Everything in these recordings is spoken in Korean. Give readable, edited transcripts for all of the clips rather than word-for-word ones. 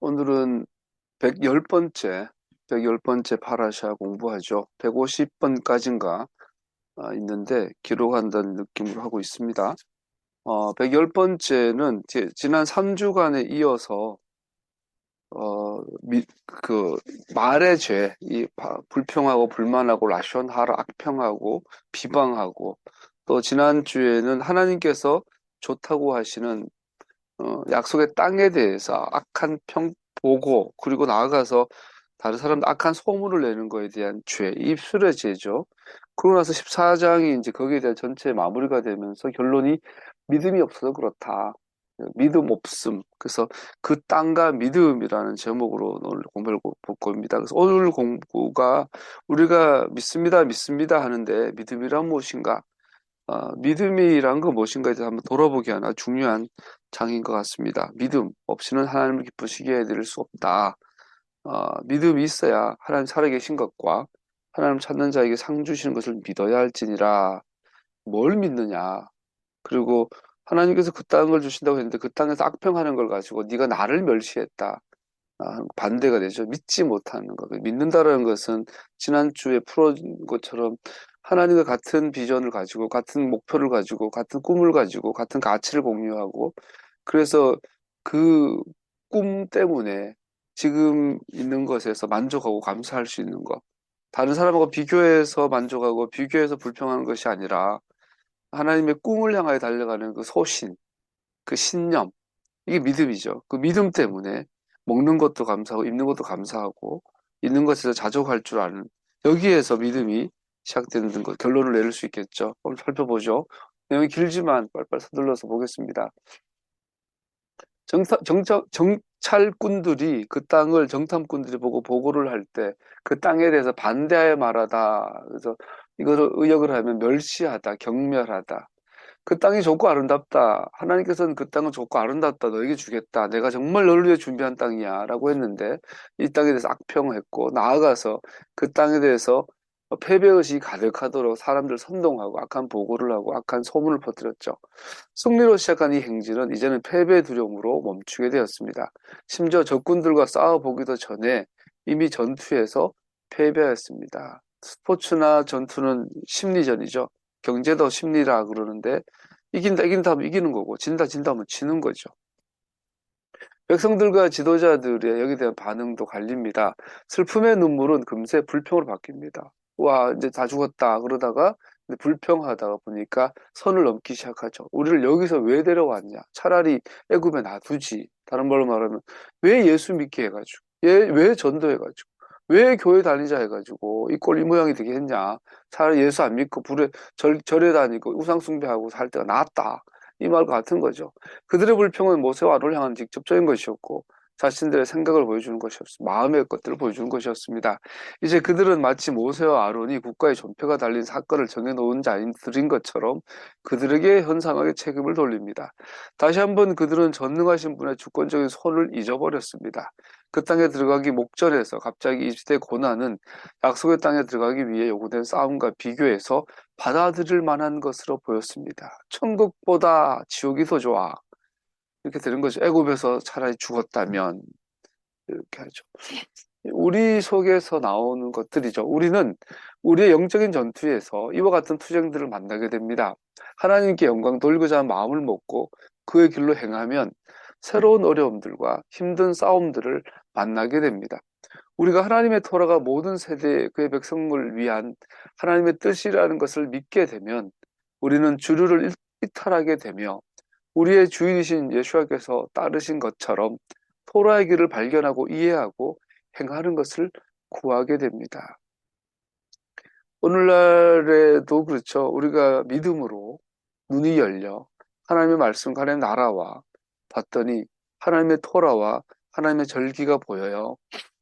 오늘은 110번째 파라샤 공부하죠. 150번까지인가 있는데 기록한다는 느낌으로 하고 있습니다. 110번째는 지난 3주간에 이어서 말의 죄, 불평하고 불만하고 라션하라 악평하고 비방하고 또 지난주에는 하나님께서 좋다고 하시는 약속의 땅에 대해서 악한 보고, 그리고 나아가서 다른 사람들 악한 소문을 내는 거에 대한 죄, 입술의 죄죠. 그러고 나서 14장이 이제 거기에 대한 전체 마무리가 되면서 결론이 믿음이 없어서 그렇다. 믿음 없음. 그래서 그 땅과 믿음이라는 제목으로 오늘 공부를 볼 겁니다. 그래서 오늘 공부가 우리가 믿습니다, 믿습니다 하는데 믿음이란 무엇인가? 믿음이란 건 무엇인가에 대해서 한번 돌아보기 하나 중요한 장인 것 같습니다. 믿음 없이는 하나님을 기쁘시게 해드릴 수 없다. 믿음이 있어야 하나님 살아계신 것과 하나님 찾는 자에게 상 주시는 것을 믿어야 할지니라. 뭘 믿느냐? 그리고 하나님께서 그 땅을 주신다고 했는데 그 땅에서 악평하는 걸 가지고 네가 나를 멸시했다. 반대가 되죠. 믿지 못하는 것. 믿는다라는 것은 지난주에 풀어준 것처럼 하나님과 같은 비전을 가지고 같은 목표를 가지고 같은 꿈을 가지고 같은 가치를 공유하고 그래서 그 꿈 때문에 지금 있는 것에서 만족하고 감사할 수 있는 것. 다른 사람하고 비교해서 만족하고 비교해서 불평하는 것이 아니라 하나님의 꿈을 향하여 달려가는 그 소신, 그 신념, 이게 믿음이죠. 그 믿음 때문에 먹는 것도 감사하고 입는 것도 감사하고 있는 것에서 자족할 줄 아는 여기에서 믿음이 시작되는 것, 결론을 내릴 수 있겠죠. 한번 살펴보죠. 내용이 길지만 빨리빨리 서둘러서 보겠습니다. 정찰꾼들이 그 땅을 정탐꾼들이 보고 보고를 할 때 그 땅에 대해서 반대하여 말하다. 그래서 이거를 의역을 하면 멸시하다, 경멸하다. 그 땅이 좋고 아름답다. 하나님께서는 그 땅은 좋고 아름답다. 너에게 주겠다. 내가 정말 너를 위해 준비한 땅이야. 라고 했는데 이 땅에 대해서 악평했고 나아가서 그 땅에 대해서 패배의식이 가득하도록 사람들 선동하고 악한 보고를 하고 악한 소문을 퍼뜨렸죠. 승리로 시작한 이 행진은 이제는 패배 두려움으로 멈추게 되었습니다. 심지어 적군들과 싸워보기도 전에 이미 전투에서 패배하였습니다. 스포츠나 전투는 심리전이죠. 경제도 심리라 그러는데 이긴다 하면 이기는 거고 진다 하면 지는 거죠. 백성들과 지도자들의 여기에 대한 반응도 갈립니다. 슬픔의 눈물은 금세 불평으로 바뀝니다. 와, 이제 다 죽었다 그러다가 불평하다가 보니까 선을 넘기 시작하죠. 우리를 여기서 왜 데려왔냐? 차라리 애굽에 놔두지. 다른 말로 말하면 왜 예수 믿게 해가지고, 왜 전도해가지고, 왜 교회 다니자 해가지고 이 꼴 이 모양이 되게 했냐? 차라리 예수 안 믿고 절에 다니고 우상 숭배하고 살 때가 낫다. 이 말과 같은 거죠. 그들의 불평은 모세와 아론을 향한 직접적인 것이었고 자신들의 생각을 보여주는 것이었습니다. 마음의 것들을 보여주는 것이었습니다. 이제 그들은 마치 모세와 아론이 국가의 존폐가 달린 사건을 정해놓은 자들인 것처럼 그들에게 현상하게 책임을 돌립니다. 다시 한번 그들은 전능하신 분의 주권적인 손을 잊어버렸습니다. 그 땅에 들어가기 목전에서 갑자기 이 시대의 고난은 약속의 땅에 들어가기 위해 요구된 싸움과 비교해서 받아들일 만한 것으로 보였습니다. 천국보다 지옥이 더 좋아. 이렇게 되는 거죠. 애굽에서 차라리 죽었다면 이렇게 하죠. 우리 속에서 나오는 것들이죠. 우리는 우리의 영적인 전투에서 이와 같은 투쟁들을 만나게 됩니다. 하나님께 영광 돌리고자 하는 마음을 먹고 그의 길로 행하면 새로운 어려움들과 힘든 싸움들을 만나게 됩니다. 우리가 하나님의 토라가 모든 세대의 그의 백성을 위한 하나님의 뜻이라는 것을 믿게 되면 우리는 주류를 이탈하게 되며 우리의 주인이신 예수와께서 따르신 것처럼 토라의 길을 발견하고 이해하고 행하는 것을 구하게 됩니다. 오늘날에도 그렇죠. 우리가 믿음으로 눈이 열려 하나님의 말씀, 하나님의 나라와 봤더니 하나님의 토라와 하나님의 절기가 보여요.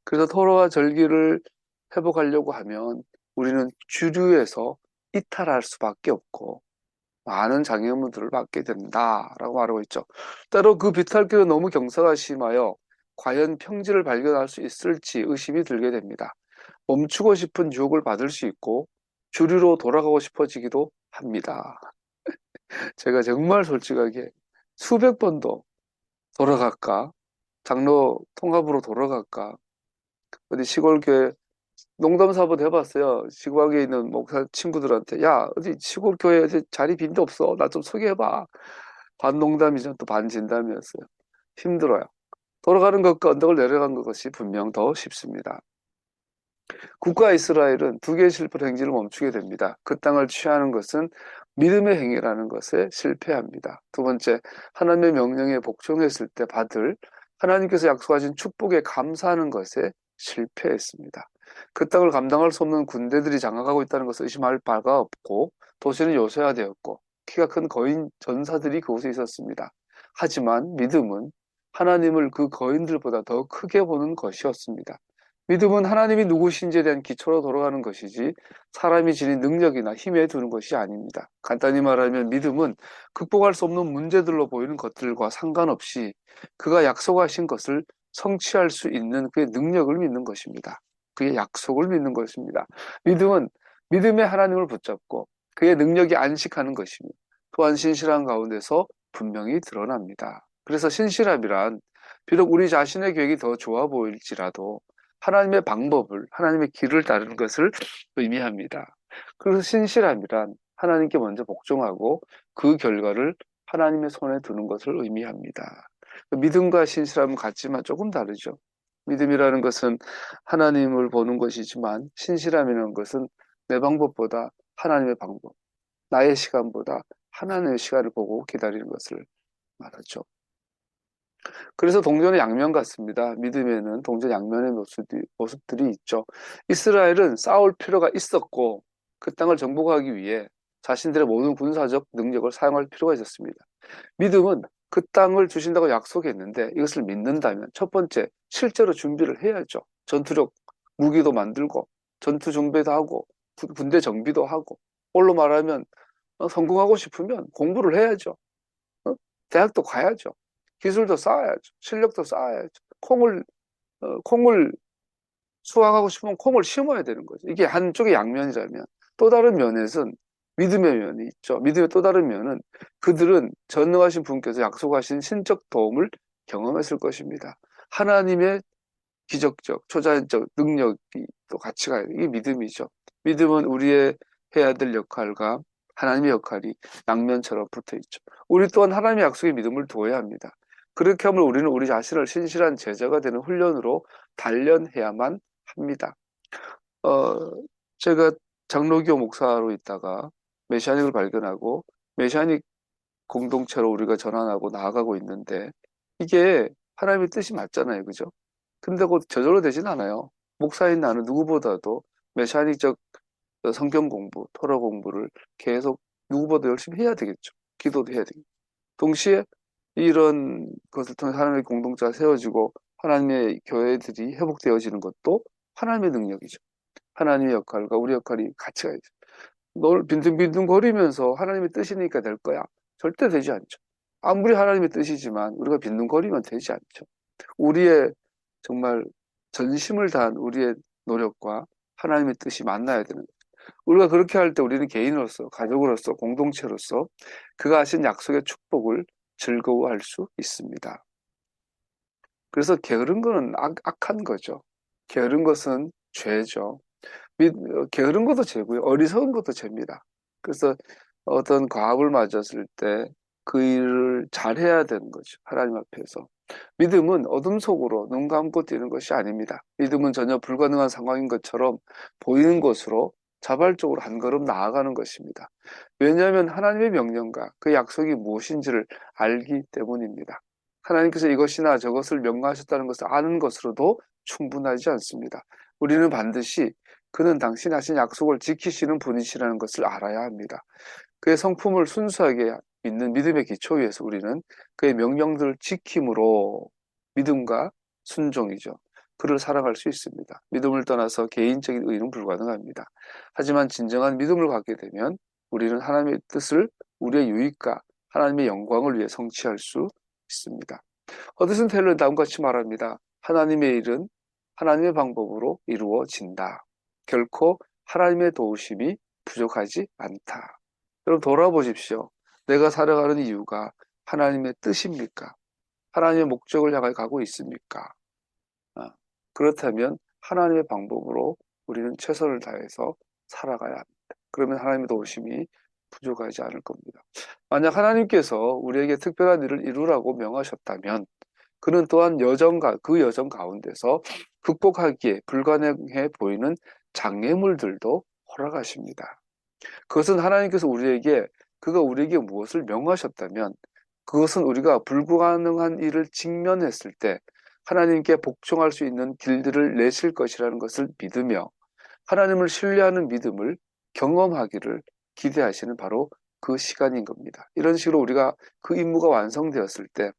그래서 토라와 절기를 회복하려고 하면 우리는 주류에서 이탈할 수밖에 없고 많은 장애물들을 받게 된다라고 말하고 있죠. 때로 그 비탈길은 너무 경사가 심하여 과연 평지를 발견할 수 있을지 의심이 들게 됩니다. 멈추고 싶은 유혹을 받을 수 있고 주류로 돌아가고 싶어지기도 합니다. 제가 정말 솔직하게 수백 번도 돌아갈까? 장로 통합으로 돌아갈까? 어디 시골 교회 농담 삼아 해봤어요. 시골에 있는 목사 친구들한테 야 어디 시골 교회 어디 자리 빈 데 없어? 나 좀 소개해봐. 반 농담이죠. 또 반 진담이었어요. 힘들어요. 돌아가는 것과 언덕을 내려가는 것이 분명 더 쉽습니다. 국가 이스라엘은 두 개의 실패 행진을 멈추게 됩니다. 그 땅을 취하는 것은 믿음의 행위라는 것에 실패합니다. 두 번째, 하나님의 명령에 복종했을 때 받을 하나님께서 약속하신 축복에 감사하는 것에 실패했습니다. 그 땅을 감당할 수 없는 군대들이 장악하고 있다는 것을 의심할 바가 없고 도시는 요새화되었고 키가 큰 거인 전사들이 그곳에 있었습니다. 하지만 믿음은 하나님을 그 거인들보다 더 크게 보는 것이었습니다. 믿음은 하나님이 누구신지에 대한 기초로 돌아가는 것이지 사람이 지닌 능력이나 힘에 두는 것이 아닙니다. 간단히 말하면 믿음은 극복할 수 없는 문제들로 보이는 것들과 상관없이 그가 약속하신 것을 성취할 수 있는 그의 능력을 믿는 것입니다. 그의 약속을 믿는 것입니다. 믿음은 믿음의 하나님을 붙잡고 그의 능력이 안식하는 것입니다. 또한 신실한 가운데서 분명히 드러납니다. 그래서 신실함이란 비록 우리 자신의 계획이 더 좋아 보일지라도 하나님의 방법을, 하나님의 길을 따르는 것을 의미합니다. 그래서 신실함이란 하나님께 먼저 복종하고 그 결과를 하나님의 손에 두는 것을 의미합니다. 믿음과 신실함은 같지만 조금 다르죠. 믿음이라는 것은 하나님을 보는 것이지만 신실함이라는 것은 내 방법보다 하나님의 방법, 나의 시간보다 하나님의 시간을 보고 기다리는 것을 말하죠. 그래서 동전의 양면 같습니다. 믿음에는 동전 양면의 모습들이 있죠. 이스라엘은 싸울 필요가 있었고 그 땅을 정복하기 위해 자신들의 모든 군사적 능력을 사용할 필요가 있었습니다. 믿음은 그 땅을 주신다고 약속했는데 이것을 믿는다면 첫 번째, 실제로 준비를 해야죠. 전투력 무기도 만들고 전투 준비도 하고 군대 정비도 하고 올로 말하면 성공하고 싶으면 공부를 해야죠. 대학도 가야죠. 기술도 쌓아야죠. 실력도 쌓아야죠. 콩을 수확하고 싶으면 콩을 심어야 되는 거죠. 이게 한쪽의 양면이라면 또 다른 면에서는 믿음의 면이 있죠. 믿음의 또 다른 면은 그들은 전능하신 분께서 약속하신 신적 도움을 경험했을 것입니다. 하나님의 기적적, 초자연적 능력이 또 같이 가야 돼요. 이게 믿음이죠. 믿음은 우리의 해야 될 역할과 하나님의 역할이 양면처럼 붙어 있죠. 우리 또한 하나님의 약속에 믿음을 두어야 합니다. 그렇게 하면 우리는 우리 자신을 신실한 제자가 되는 훈련으로 단련해야만 합니다. 어, 제가 장로교 목사로 있다가 메시아닉을 발견하고 메시아닉 공동체로 우리가 전환하고 나아가고 있는데 이게 하나님의 뜻이 맞잖아요. 그죠? 근데 곧 저절로 되진 않아요. 목사인 나는 누구보다도 메시아닉적 성경 공부, 토라 공부를 계속 누구보다 열심히 해야 되겠죠. 기도도 해야 되겠죠. 동시에 이런 것을 통해 하나님의 공동체가 세워지고 하나님의 교회들이 회복되어지는 것도 하나님의 능력이죠. 하나님의 역할과 우리 역할이 같이 가야죠. 널 빈둥빈둥거리면서 하나님의 뜻이니까 될 거야. 절대 되지 않죠. 아무리 하나님의 뜻이지만 우리가 빈둥거리면 되지 않죠. 우리의 정말 전심을 다한 우리의 노력과 하나님의 뜻이 만나야 되는 거죠. 우리가 그렇게 할 때 우리는 개인으로서, 가족으로서, 공동체로서 그가 하신 약속의 축복을 즐거워할 수 있습니다. 그래서 게으른 거는 악한 거죠. 게으른 것은 죄죠. 게으른 것도 죄고요. 어리석은 것도 죄입니다. 그래서 어떤 과업을 맞았을 때 그 일을 잘해야 되는 거죠. 하나님 앞에서. 믿음은 어둠 속으로 눈 감고 뛰는 것이 아닙니다. 믿음은 전혀 불가능한 상황인 것처럼 보이는 것으로 자발적으로 한 걸음 나아가는 것입니다. 왜냐하면 하나님의 명령과 그 약속이 무엇인지를 알기 때문입니다. 하나님께서 이것이나 저것을 명령하셨다는 것을 아는 것으로도 충분하지 않습니다. 우리는 반드시 그는 당신이 하신 약속을 지키시는 분이시라는 것을 알아야 합니다. 그의 성품을 순수하게 믿는 믿음의 기초 위에서 우리는 그의 명령들을 지킴으로 믿음과 순종이죠. 그를 사랑할 수 있습니다. 믿음을 떠나서 개인적인 의는 불가능합니다. 하지만 진정한 믿음을 갖게 되면 우리는 하나님의 뜻을 우리의 유익과 하나님의 영광을 위해 성취할 수 있습니다. 허드슨 테일러는 다음과 같이 말합니다. 하나님의 일은 하나님의 방법으로 이루어진다. 결코 하나님의 도우심이 부족하지 않다. 여러분 돌아보십시오. 내가 살아가는 이유가 하나님의 뜻입니까? 하나님의 목적을 향해 가고 있습니까? 아, 그렇다면 하나님의 방법으로 우리는 최선을 다해서 살아가야 합니다. 그러면 하나님의 도우심이 부족하지 않을 겁니다. 만약 하나님께서 우리에게 특별한 일을 이루라고 명하셨다면 그는 또한 그 여정 가운데서 극복하기에 불가능해 보이는 장애물들도 허락하십니다. 그것은 하나님께서 그가 우리에게 무엇을 명하셨다면 그것은 우리가 불가능한 일을 직면했을 때 하나님께 복종할 수 있는 길들을 내실 것이라는 것을 믿으며 하나님을 신뢰하는 믿음을 경험하기를 기대하시는 바로 그 시간인 겁니다. 이런 식으로 우리가 그 임무가 완성되었을 때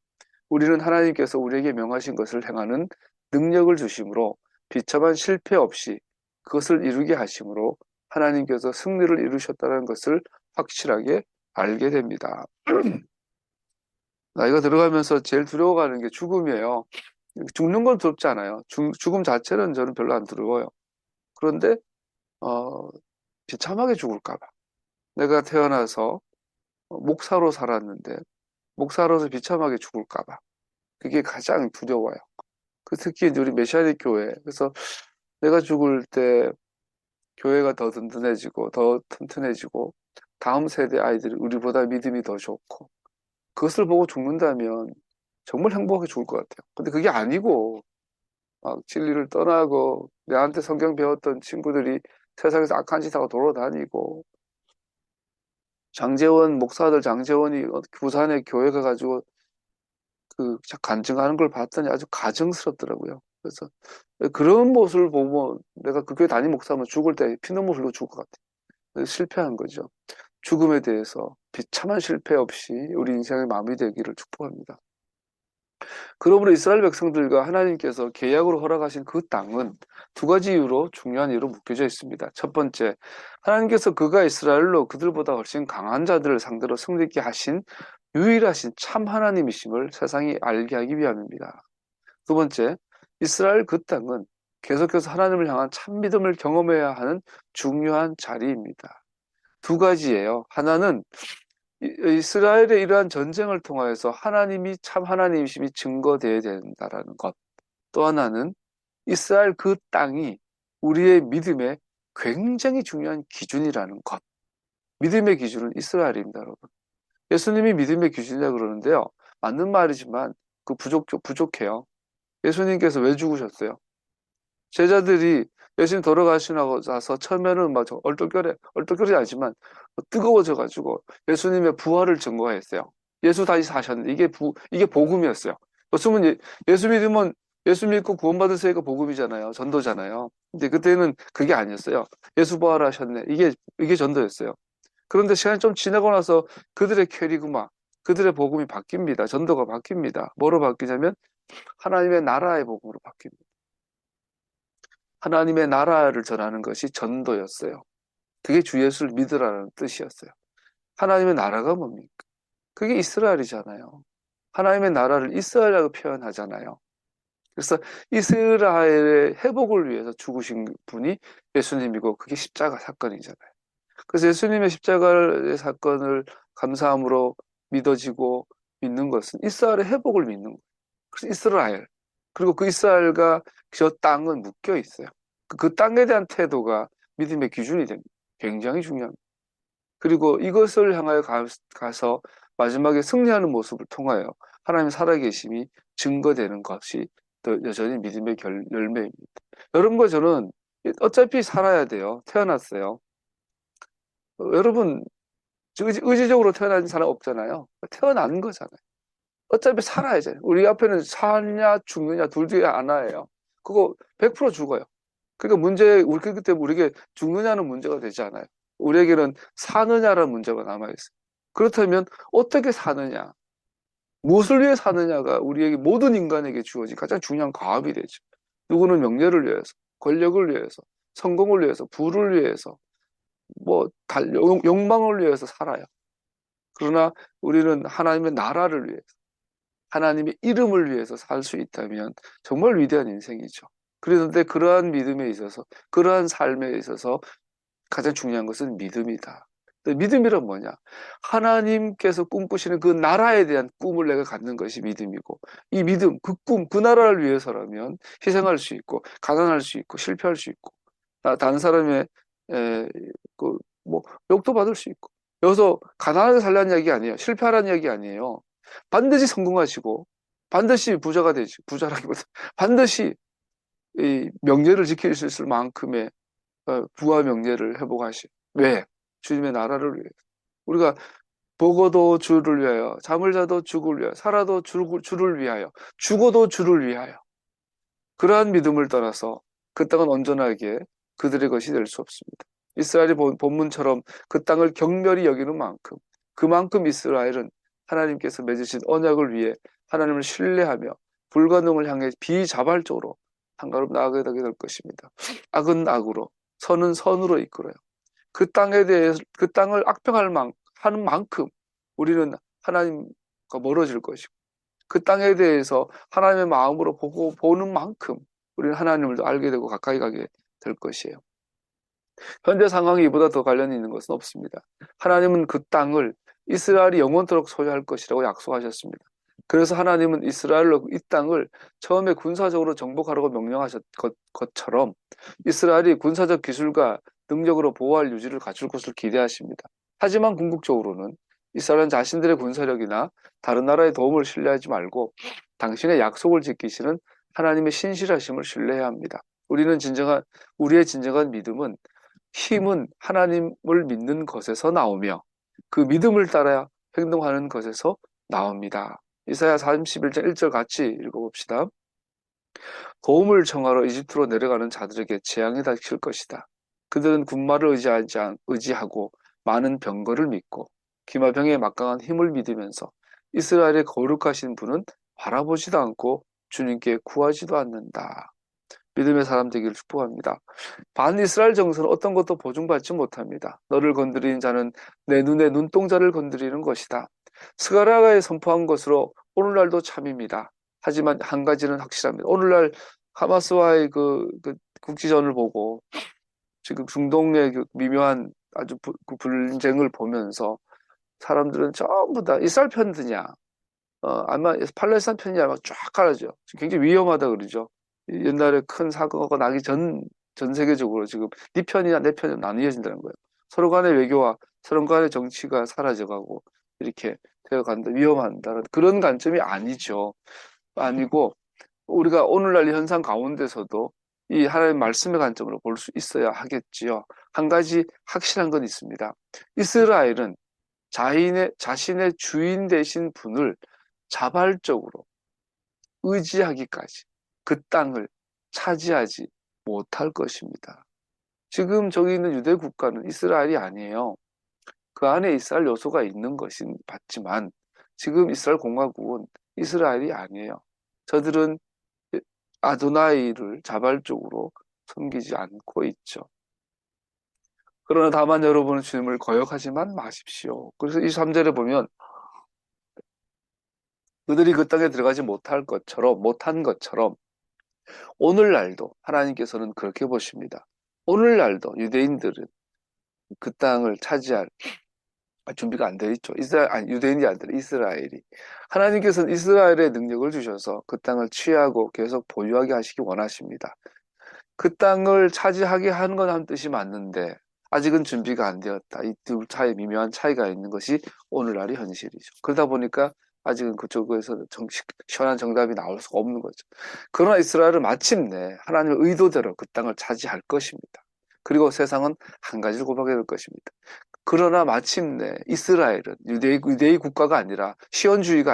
우리는 하나님께서 우리에게 명하신 것을 행하는 능력을 주심으로 비참한 실패 없이 그것을 이루게 하심으로 하나님께서 승리를 이루셨다는 것을 확실하게 알게 됩니다. 나이가 들어가면서 제일 두려워하는 게 죽음이에요. 죽는 건 두렵지 않아요. 죽음 자체는 저는 별로 안 두려워요. 그런데 비참하게 죽을까 봐. 내가 태어나서 목사로 살았는데 목사로서 비참하게 죽을까 봐. 그게 가장 두려워요. 특히 이제 우리 메시아닉 교회. 그래서 내가 죽을 때 교회가 더 든든해지고 더 튼튼해지고 다음 세대 아이들이 우리보다 믿음이 더 좋고 그것을 보고 죽는다면 정말 행복하게 죽을 것 같아요. 근데 그게 아니고 막 진리를 떠나고 내한테 성경 배웠던 친구들이 세상에서 악한 짓 하고 돌아다니고 장재원이 부산에 교회 가가지고 그 간증하는 걸 봤더니 아주 가증스럽더라고요. 그래서 그런 모습을 보면 내가 그 교회 담임 목사면 죽을 때 피눈물 흘려 죽을 것 같아요. 실패한 거죠. 죽음에 대해서 비참한 실패 없이 우리 인생의 마무리되기를 축복합니다. 그러므로 이스라엘 백성들과 하나님께서 계약으로 허락하신 그 땅은 두 가지 이유로 중요한 이유로 묶여져 있습니다. 첫 번째, 하나님께서 그가 이스라엘로 그들보다 훨씬 강한 자들을 상대로 승리있게 하신 유일하신 참 하나님이심을 세상이 알게 하기 위함입니다. 두 번째, 이스라엘 그 땅은 계속해서 하나님을 향한 참 믿음을 경험해야 하는 중요한 자리입니다. 두 가지예요. 하나는 이스라엘의 이러한 전쟁을 통하여서 하나님이 참 하나님이심이 증거되어야 된다라는 것. 또 하나는 이스라엘 그 땅이 우리의 믿음의 굉장히 중요한 기준이라는 것. 믿음의 기준은 이스라엘입니다, 여러분. 예수님이 믿음의 기준이라 그러는데요. 맞는 말이지만 부족해요. 예수님께서 왜 죽으셨어요? 제자들이 예수님 돌아가시고 나서 처음에는 막 얼떨결이 아니지만 뜨거워져가지고 예수님의 부활을 증거했어요. 예수 다시 사셨는데 이게 복음이었어요. 어쩌면 예수 믿으면 예수 믿고 구원받으세요가 복음이잖아요. 전도잖아요. 근데 그때는 그게 아니었어요. 예수 부활하셨네. 이게 전도였어요. 그런데 시간이 좀 지나고 나서 그들의 캐리그마, 그들의 복음이 바뀝니다. 전도가 바뀝니다. 뭐로 바뀌냐면 하나님의 나라의 복음으로 바뀝니다. 하나님의 나라를 전하는 것이 전도였어요. 그게 주 예수를 믿으라는 뜻이었어요. 하나님의 나라가 뭡니까? 그게 이스라엘이잖아요. 하나님의 나라를 이스라엘이라고 표현하잖아요. 그래서 이스라엘의 회복을 위해서 죽으신 분이 예수님이고 그게 십자가 사건이잖아요. 그래서 예수님의 십자가의 사건을 감사함으로 믿어지고 믿는 것은 이스라엘의 회복을 믿는 거예요. 그래서 이스라엘 그리고 그 이스라엘과 저 땅은 묶여 있어요. 그 땅에 대한 태도가 믿음의 기준이 됩니다. 굉장히 중요합니다. 그리고 이것을 향하여 가서 마지막에 승리하는 모습을 통하여 하나님의 살아계심이 증거되는 것이 또 여전히 믿음의 열매입니다. 여러분과 저는 어차피 살아야 돼요. 태어났어요. 여러분 의지적으로 태어난 사람 없잖아요. 태어난 거잖아요. 어차피 살아야죠. 우리 앞에는 사냐 죽느냐 둘 중에 하나예요. 그거 100% 죽어요. 그러니까 그렇기 때문에 우리에게 죽느냐는 문제가 되지 않아요. 우리에게는 사느냐라는 문제가 남아있어요. 그렇다면 어떻게 사느냐, 무엇을 위해 사느냐가 우리에게 모든 인간에게 주어진 가장 중요한 과업이 되죠. 누구는 명예를 위해서, 권력을 위해서, 성공을 위해서, 부를 위해서, 욕망을 위해서 살아요. 그러나 우리는 하나님의 나라를 위해서, 하나님의 이름을 위해서 살 수 있다면 정말 위대한 인생이죠. 그런데 그러한 믿음에 있어서, 그러한 삶에 있어서 가장 중요한 것은 믿음이다. 믿음이란 뭐냐? 하나님께서 꿈꾸시는 그 나라에 대한 꿈을 내가 갖는 것이 믿음이고, 이 믿음, 그 꿈, 그 나라를 위해서라면 희생할 수 있고, 가난할 수 있고, 실패할 수 있고, 다른 사람의, 에, 그, 뭐, 욕도 받을 수 있고. 여기서 가난하게 살라는 이야기 아니에요. 실패하라는 이야기 아니에요. 반드시 성공하시고, 반드시 부자가 되지, 부자라기보다, 반드시 이 명제를 지킬 수 있을 만큼의 부와 명예를 회복하시. 왜? 주님의 나라를 위해. 우리가 먹어도 주를 위하여, 잠을 자도 주를 위하여, 살아도 주를 위하여, 죽어도 주를 위하여. 그러한 믿음을 떠나서 그 땅은 온전하게 그들의 것이 될 수 없습니다. 이스라엘이 본문처럼 그 땅을 경멸히 여기는 만큼, 그만큼 이스라엘은 하나님께서 맺으신 언약을 위해 하나님을 신뢰하며 불가능을 향해 비자발적으로 한 걸음 나아가게 될 것입니다. 악은 악으로, 선은 선으로 이끌어요. 그 땅에 대해서, 그 땅을 하는 만큼 우리는 하나님과 멀어질 것이고, 그 땅에 대해서 하나님의 마음으로 보는 만큼 우리는 하나님을 더 알게 되고 가까이 가게 될 것이에요. 현재 상황이 이보다 더 관련이 있는 것은 없습니다. 하나님은 그 땅을 이스라엘이 영원토록 소유할 것이라고 약속하셨습니다. 그래서 하나님은 이스라엘로 이 땅을 처음에 군사적으로 정복하라고 명령하셨 것처럼 이스라엘이 군사적 기술과 능력으로 보호할 유지를 갖출 것을 기대하십니다. 하지만 궁극적으로는 이스라엘은 자신들의 군사력이나 다른 나라의 도움을 신뢰하지 말고 당신의 약속을 지키시는 하나님의 신실하심을 신뢰해야 합니다. 우리의 진정한 힘은 하나님을 믿는 것에서 나오며 그 믿음을 따라 행동하는 것에서 나옵니다. 이사야 31장 1절 같이 읽어봅시다. 도움을 청하러 이집트로 내려가는 자들에게 재앙이 닥칠 것이다. 그들은 군마를 의지하고 많은 병거를 믿고 기마병의 막강한 힘을 믿으면서 이스라엘의 거룩하신 분은 바라보지도 않고 주님께 구하지도 않는다. 믿음의 사람 되기를 축복합니다. 반이스라엘 정서는 어떤 것도 보증받지 못합니다. 너를 건드리는 자는 내 눈의 눈동자를 건드리는 것이다. 스가랴가 선포한 것으로 오늘날도 참입니다. 하지만 한 가지는 확실합니다. 오늘날 하마스와의 그 국지전을 보고 지금 중동의 그 미묘한 아주 그 분쟁을 보면서 사람들은 전부 다 이스라엘 편드냐, 아마 팔레스타인 편이냐 쫙 갈라져. 굉장히 위험하다 그러죠. 옛날에 큰 사고가 나기 전 세계적으로 지금 네 편이냐 내 편이냐 나뉘어진다는 거예요. 서로 간의 외교와 서로 간의 정치가 사라져가고 이렇게 되어간다, 위험한다. 그런 관점이 아니죠. 아니고 우리가 오늘날 이 현상 가운데서도 이 하나님의 말씀의 관점으로 볼 수 있어야 하겠지요. 한 가지 확실한 건 있습니다. 이스라엘은 자신의 주인 되신 분을 자발적으로 의지하기까지 그 땅을 차지하지 못할 것입니다. 지금 저기 있는 유대 국가는 이스라엘이 아니에요. 그 안에 이스라엘 요소가 있는 것인 맞지만 지금 이스라엘 공화국은 이스라엘이 아니에요. 저들은 아도나이를 자발적으로 섬기지 않고 있죠. 그러나 다만 여러분은 주님을 거역하지만 마십시오. 그래서 이 3절에 보면 그들이 그 땅에 들어가지 못한 것처럼 오늘날도 하나님께서는 그렇게 보십니다. 오늘날도 유대인들은 그 땅을 차지할 준비가 안 되어 있죠. 유대인이 아니라 이스라엘이. 하나님께서는 이스라엘의 능력을 주셔서 그 땅을 취하고 계속 보유하게 하시기 원하십니다. 그 땅을 차지하게 하는 건 한 뜻이 맞는데 아직은 준비가 안 되었다. 이 둘 사이에 미묘한 차이가 있는 것이 오늘날의 현실이죠. 그러다 보니까 아직은 그쪽에서 시원한 정답이 나올 수가 없는 거죠. 그러나 이스라엘은 마침내 하나님의 의도대로 그 땅을 차지할 것입니다. 그리고 세상은 한 가지를 고백해야 될 것입니다. 그러나 마침내 이스라엘은 유대의 국가가 아니라 시오니스트가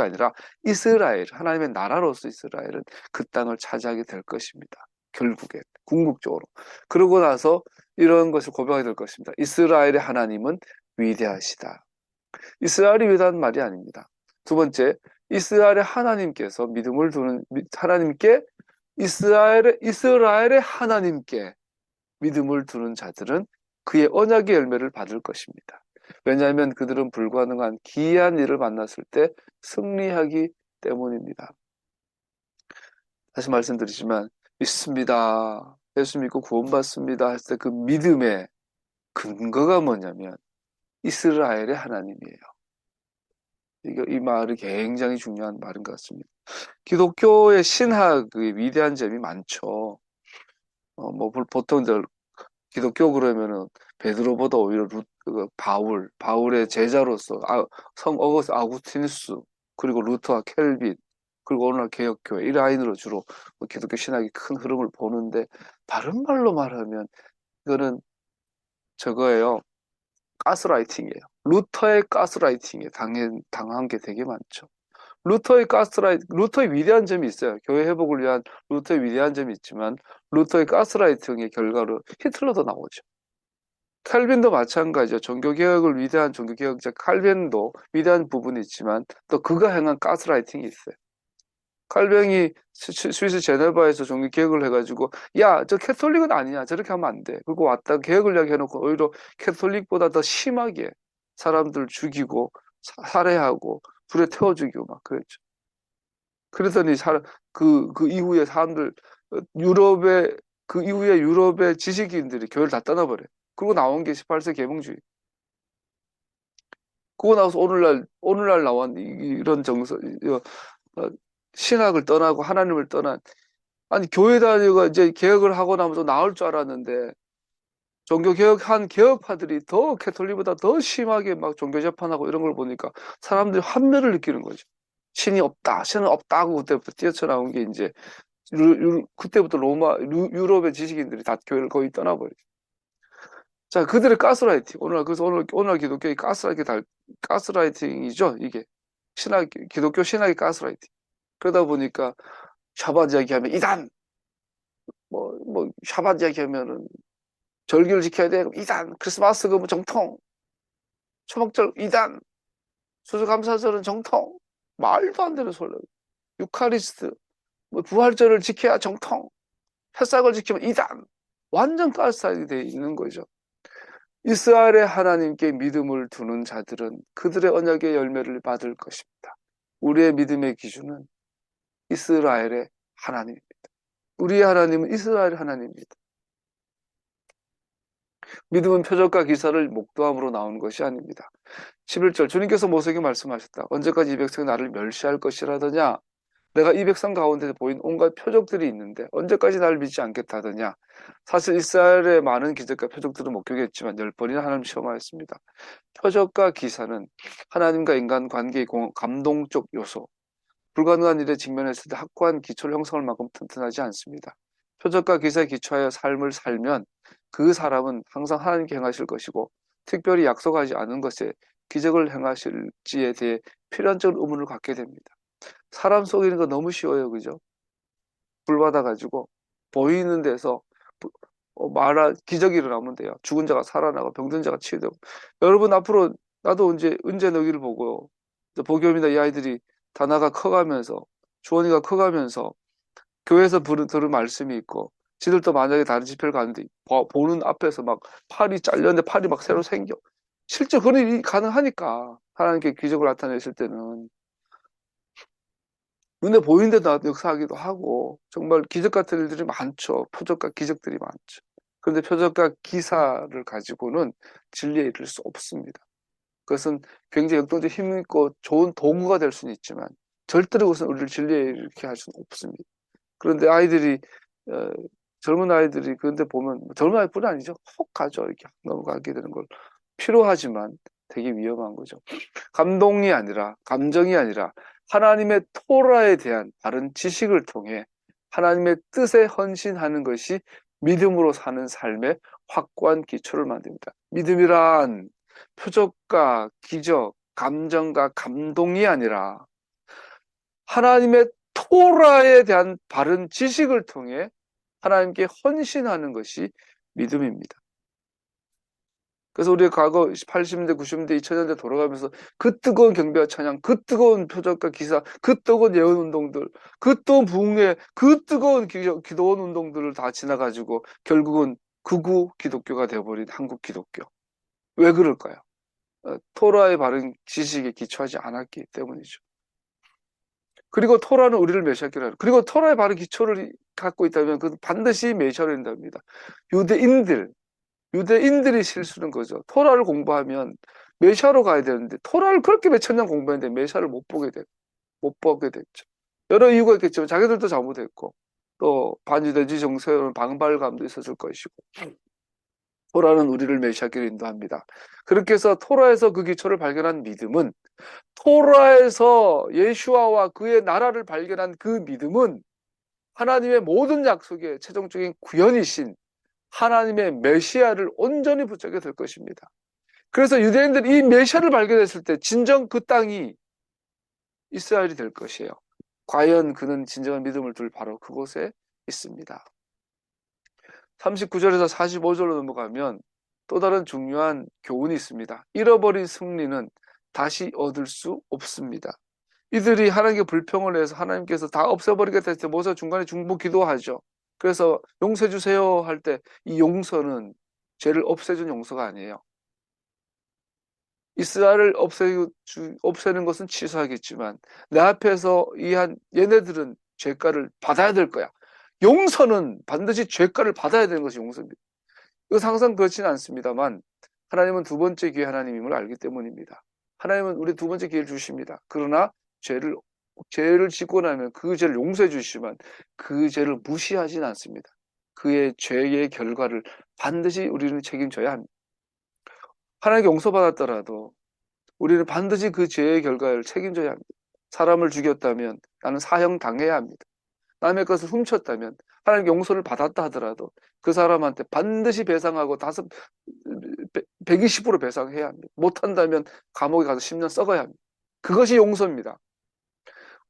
아니라 이스라엘, 하나님의 나라로서 이스라엘은 그 땅을 차지하게 될 것입니다. 결국에 궁극적으로. 그러고 나서 이런 것을 고백하게 될 것입니다. 이스라엘의 하나님은 위대하시다. 이스라엘이 위대한 말이 아닙니다. 두 번째, 이스라엘의 하나님께서 믿음을 두는 하나님께 이스라엘의 하나님께 믿음을 두는 자들은 그의 언약의 열매를 받을 것입니다. 왜냐하면 그들은 불가능한 기이한 일을 만났을 때 승리하기 때문입니다. 다시 말씀드리지만 믿습니다. 예수 믿고 구원받습니다 했을 때 그 믿음의 근거가 뭐냐면 이스라엘의 하나님이에요. 이 말이 굉장히 중요한 말인 것 같습니다. 기독교의 신학의 위대한 점이 많죠. 보통 이제 기독교 그러면은 베드로보다 오히려 바울의 제자로서 성 어거스 아구스티누스 그리고 루터와 켈빈 그리고 오늘날 개혁교회 이 라인으로 주로 기독교 신학이 큰 흐름을 보는데 다른 말로 말하면 이거는 저거예요. 가스라이팅이에요. 루터의 가스라이팅에 당한 게 되게 많죠. 루터의 위대한 점이 있어요. 교회 회복을 위한 루터의 위대한 점이 있지만 루터의 가스라이팅의 결과로 히틀러도 나오죠. 칼빈도 마찬가지죠. 종교개혁을 위대한 종교개혁자 칼빈도 위대한 부분이 있지만 또 그가 행한 가스라이팅이 있어요. 칼뱅이 스위스 제네바에서 종교개혁을 해가지고 야, 저 캐톨릭은 아니냐 저렇게 하면 안 돼. 그리고 왔다 개혁을 이야기해놓고 오히려 캐톨릭보다 더 심하게 사람들 죽이고 살해하고 불에 태워 죽이고 막 그랬죠. 그러더니 그 이후에 사람들 그 이후에 유럽의 지식인들이 교회를 다 떠나버려요. 그리고 나온 게 18세 계몽주의. 그거 나와서 오늘날 나온 이런 신학을 떠나고 하나님을 떠난 아니 교회 다니고 이제 개혁을 하고 나면서 나을 줄 알았는데 종교 개혁한 개혁파들이 더 캐톨릭보다 더 심하게 막 종교 재판하고 이런 걸 보니까 사람들이 환멸을 느끼는 거죠. 신이 없다, 신은 없다고 그때부터 뛰어쳐나온 게 이제 그때부터 유럽의 지식인들이 다 교회를 거의 떠나버리죠. 자, 그들의 가스라이팅. 그래서 오늘 기독교의 가스라이팅이죠, 이게. 기독교 신학의 가스라이팅. 그러다 보니까 샤bat 이야기하면 이단! 샤bat 이야기하면은 절기를 지켜야 돼. 이단! 크리스마스 그 정통! 초막절 이단! 수수감사절은 정통! 말도 안 되는 소리. 유카리스트, 부활절을 지켜야 정통! 패삭을 지키면 이단! 완전 가스라이팅이 되어 있는 거죠. 이스라엘의 하나님께 믿음을 두는 자들은 그들의 언약의 열매를 받을 것입니다. 우리의 믿음의 기준은 이스라엘의 하나님입니다. 우리의 하나님은 이스라엘 하나님입니다. 믿음은 표적과 기사를 목도함으로 나오는 것이 아닙니다. 11절 주님께서 모세에게 말씀하셨다. 언제까지 이 백성이 나를 멸시할 것이라더냐. 내가 이 백성 가운데 보인 온갖 표적들이 있는데 언제까지 나를 믿지 않겠다더냐. 사실 이스라엘의 많은 기적과 표적들은 목격했지만 10번이나 하나님 시험하였습니다. 표적과 기사는 하나님과 인간 관계의 감동적 요소, 불가능한 일에 직면했을 때 확고한 기초를 형성할 만큼 튼튼하지 않습니다. 표적과 기사에 기초하여 삶을 살면 그 사람은 항상 하나님께 행하실 것이고 특별히 약속하지 않은 것에 기적을 행하실지에 대해 필연적인 의문을 갖게 됩니다. 사람 속이는 거 너무 쉬워요. 그죠? 불 받아가지고 보이는 데서 기적이 일어나면 돼요. 죽은 자가 살아나고 병든 자가 치유되고. 여러분 앞으로 나도 언제 너기를 보고 보겸이나 이 아이들이 다나가 커가면서 주원이가 커가면서 교회에서 들은 말씀이 있고 지들도 만약에 다른 집회를 가는데 보는 앞에서 막 팔이 잘렸는데 팔이 막 새로 생겨. 실제 그런 일이 가능하니까 하나님께 기적을 나타내실 때는 눈에 보이는 데도 역사하기도 하고 정말 기적 같은 일들이 많죠. 표적과 기적들이 많죠. 그런데 표적과 기사를 가지고는 진리에 이를 수 없습니다. 그것은 굉장히 역동적 힘 있고 좋은 도구가 될 수는 있지만 절대로 그것은 우리를 진리에 이렇게 할 수는 없습니다. 그런데 젊은 아이들이 그런데 보면 젊은 아이뿐 아니죠. 혹 가죠. 이렇게 넘어가게 되는 걸 필요하지만 되게 위험한 거죠. 감동이 아니라 감정이 아니라 하나님의 토라에 대한 바른 지식을 통해 하나님의 뜻에 헌신하는 것이 믿음으로 사는 삶의 확고한 기초를 만듭니다. 믿음이란 표적과 기적, 감정과 감동이 아니라 하나님의 토라에 대한 바른 지식을 통해 하나님께 헌신하는 것이 믿음입니다. 그래서 우리가 과거 80년대, 90년대, 2000년대 돌아가면서 그 뜨거운 경배와 찬양, 그 뜨거운 표적과 기사, 그 뜨거운 예언 운동들, 그 뜨거운 부흥회, 그 뜨거운 기도원 운동들을 다 지나가지고 결국은 극우 기독교가 되어버린 한국 기독교. 왜 그럴까요? 토라의 바른 지식에 기초하지 않았기 때문이죠. 그리고 토라는 우리를 메시아기라. 그리고 토라의 바른 기초를 갖고 있다면 그건 반드시 메시아로 된답니다. 유대인들이 실수는 거죠. 토라를 공부하면 메시아로 가야 되는데 토라를 그렇게 몇천 년 공부했는데 메시아를 못 보게 됐죠. 여러 이유가 있겠지만 자기들도 잘못했고 또 반유대주의 정서에 방발감도 있었을 것이고 토라는 우리를 메시아께로 인도합니다. 그렇게 해서 토라에서 그 기초를 발견한 믿음은 토라에서 예수와와 그의 나라를 발견한 그 믿음은 하나님의 모든 약속의 최종적인 구현이신 하나님의 메시아를 온전히 붙잡게 될 것입니다. 그래서 유대인들이 이 메시아를 발견했을 때 진정 그 땅이 이스라엘이 될 것이에요. 과연 그는 진정한 믿음을 둘 바로 그곳에 있습니다. 39절에서 45절로 넘어가면 또 다른 중요한 교훈이 있습니다. 잃어버린 승리는 다시 얻을 수 없습니다. 이들이 하나님께 불평을 해서 하나님께서 다 없애버리게 됐을 때 모세 중간에 중보 기도하죠. 그래서 용서해 주세요 할 때 이 용서는 죄를 없애준 용서가 아니에요. 이스라엘을 없애는 것은 취소하겠지만 내 앞에서 얘네들은 죄가를 받아야 될 거야. 용서는 반드시 죄가를 받아야 되는 것이 용서입니다. 이거 항상 그렇지는 않습니다만 하나님은 두 번째 기회 하나님임을 알기 때문입니다. 하나님은 우리 두 번째 기회를 주십니다. 그러나 죄를 짓고 나면 그 죄를 용서해 주시지만 그 죄를 무시하진 않습니다. 그의 죄의 결과를 반드시 우리는 책임져야 합니다. 하나님께 용서받았더라도 우리는 반드시 그 죄의 결과를 책임져야 합니다. 사람을 죽였다면 나는 사형 당해야 합니다. 남의 것을 훔쳤다면 하나님께 용서를 받았다 하더라도 그 사람한테 반드시 배상하고 120% 배상해야 합니다. 못한다면 감옥에 가서 10년 썩어야 합니다. 그것이 용서입니다.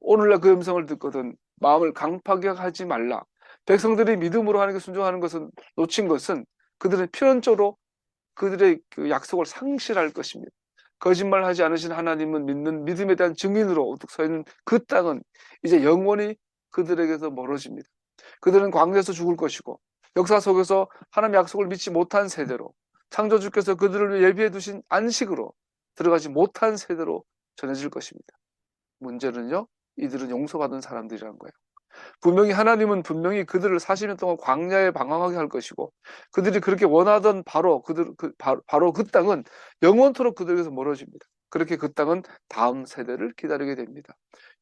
오늘날 그 음성을 듣거든 마음을 강팍하게 하지 말라. 백성들이 믿음으로 하나님께 순종하는 것은 놓친 것은 그들은 필연적으로 그들의 그 약속을 상실할 것입니다. 거짓말하지 않으신 하나님은 믿는 믿음에 대한 증인으로 우뚝 서 있는 그 땅은 이제 영원히 그들에게서 멀어집니다. 그들은 광야에서 죽을 것이고 역사 속에서 하나님의 약속을 믿지 못한 세대로 창조주께서 그들을 위해 예비해 두신 안식으로 들어가지 못한 세대로 전해질 것입니다. 문제는요, 이들은 용서받은 사람들이라는 거예요. 하나님은 분명히 그들을 40년 동안 광야에 방황하게 할 것이고 그들이 그렇게 원하던 바로 그 땅은 영원토록 그들에게서 멀어집니다. 그렇게 그 땅은 다음 세대를 기다리게 됩니다.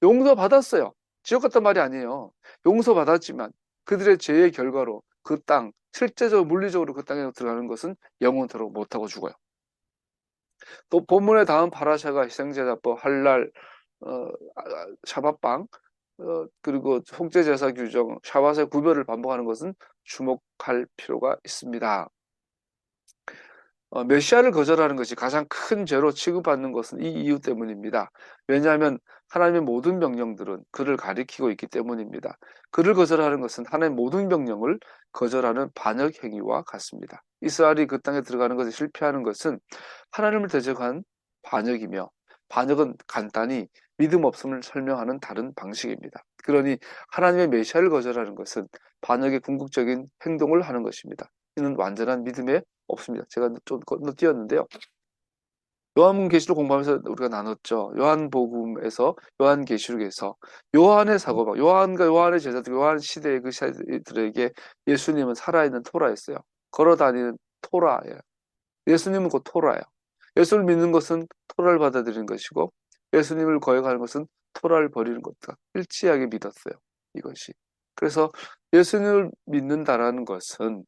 용서받았어요. 지옥 같단 말이 아니에요. 용서받았지만 그들의 죄의 결과로 그 땅, 실제적으로 물리적으로 그 땅에 들어가는 것은 영원토록 못하고 죽어요. 또 본문의 다음 파라샤가 희생제사법, 할랄, 샤밧방, 그리고 속죄제사 규정, 샤밧의 구별을 반복하는 것은 주목할 필요가 있습니다. 메시아를 거절하는 것이 가장 큰 죄로 취급받는 것은 이 이유 때문입니다. 왜냐하면 하나님의 모든 명령들은 그를 가리키고 있기 때문입니다. 그를 거절하는 것은 하나님의 모든 명령을 거절하는 반역 행위와 같습니다. 이스라엘이 그 땅에 들어가는 것에 실패하는 것은 하나님을 대적한 반역이며 반역은 간단히 믿음 없음을 설명하는 다른 방식입니다. 그러니 하나님의 메시아를 거절하는 것은 반역의 궁극적인 행동을 하는 것입니다. 이는 완전한 믿음의 없습니다. 제가 좀 건너뛰었는데요. 요한계시록 공부하면서 우리가 나눴죠. 요한복음에서 요한계시록에서 요한의 사고방, 요한과 요한의 제자들, 요한 시대의 그 시대들에게 예수님은 살아있는 토라였어요. 걸어다니는 토라예요. 예수님은 곧 토라예요. 예수를 믿는 것은 토라를 받아들이는 것이고 예수님을 거역하는 것은 토라를 버리는 것과 일치하게 믿었어요. 이것이. 그래서 예수님을 믿는다라는 것은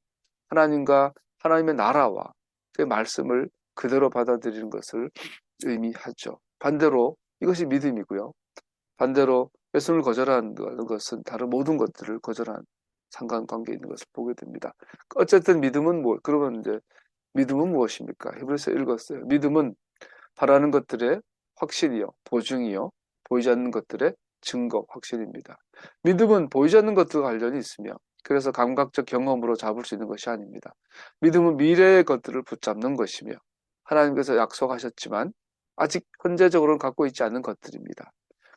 하나님과 하나님의 나라와 그 말씀을 그대로 받아들이는 것을 의미하죠. 반대로 이것이 믿음이고요. 반대로 예수님을 거절하는 것은 다른 모든 것들을 거절한 상관관계에 있는 것을 보게 됩니다. 어쨌든 믿음은 그러면 이제 믿음은 무엇입니까? 히브리서 읽었어요. 믿음은 바라는 것들의 확신이요, 보증이요, 보이지 않는 것들의 증거, 확신입니다. 믿음은 보이지 않는 것들과 관련이 있으며 그래서 감각적 경험으로 잡을 수 있는 것이 아닙니다. 믿음은 미래의 것들을 붙잡는 것이며 하나님께서 약속하셨지만 아직 현재적으로는 갖고 있지 않은 것들입니다.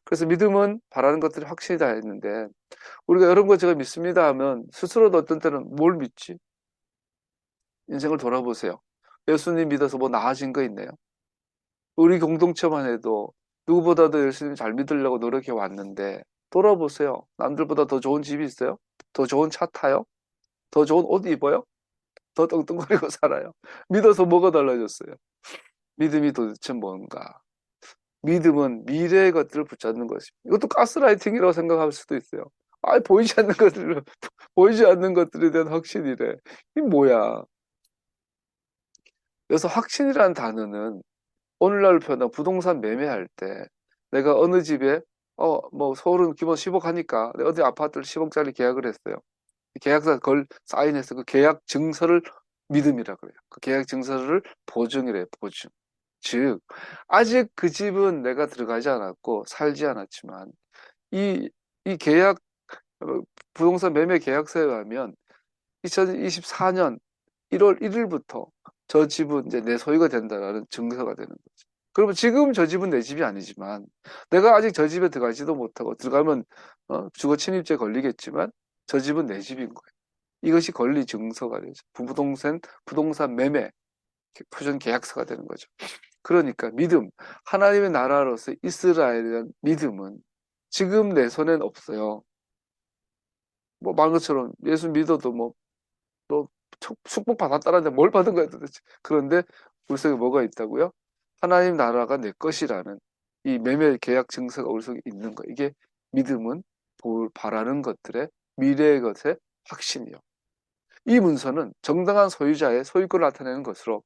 그래서 믿음은 바라는 것들이 확신이다 했는데 우리가 이런 거 제가 믿습니다 하면 스스로도 어떤 때는 뭘 믿지? 인생을 돌아보세요. 예수님 믿어서 뭐 나아진 거 있나요? 우리 공동체만 해도 누구보다도 예수님 잘 믿으려고 노력해 왔는데 돌아보세요. 남들보다 더 좋은 집이 있어요? 더 좋은 차 타요? 더 좋은 옷 입어요? 더 떵떵거리고 살아요. 믿어서 뭐가 달라졌어요? 믿음이 도대체 뭔가? 믿음은 미래의 것들을 붙잡는 것입니다. 이것도 가스라이팅이라고 생각할 수도 있어요. 아, 보이지 않는 것들을, 보이지 않는 것들에 대한 확신이래. 이 뭐야? 그래서 확신이라는 단어는 오늘날 표현한 부동산 매매할 때 내가 어느 집에 뭐 서울은 기본 10억 하니까 내가 어디 아파트를 10억짜리 계약을 했어요. 계약서 걸 사인해서 그 계약 증서를 믿음이라 그래요. 그 계약 증서를 보증이래요. 보증. 즉 아직 그 집은 내가 들어가지 않았고 살지 않았지만 이, 이 계약 부동산 매매 계약서에 의하면 2024년 1월 1일부터 저 집은 이제 내 소유가 된다라는 증서가 되는 거죠. 그러면 지금 저 집은 내 집이 아니지만 내가 아직 저 집에 들어가지도 못하고 들어가면 주거 침입죄 걸리겠지만 저 집은 내 집인 거예요. 이것이 권리 증서가 되죠. 부동산 매매 표준 계약서가 되는 거죠. 그러니까 믿음, 하나님의 나라로서 이스라엘에 대한 믿음은 지금 내 손엔 없어요. 뭐 말 것처럼 예수 믿어도 너 축복 받았다는데 뭘 받은 거야 도대체. 그런데 우리 속에 뭐가 있다고요? 하나님 나라가 내 것이라는 이 매매 계약 증서가 우리 속에 있는 거. 이게 믿음은 바라는 것들의 미래의 것의 확신이요. 이 문서는 정당한 소유자의 소유권을 나타내는 것으로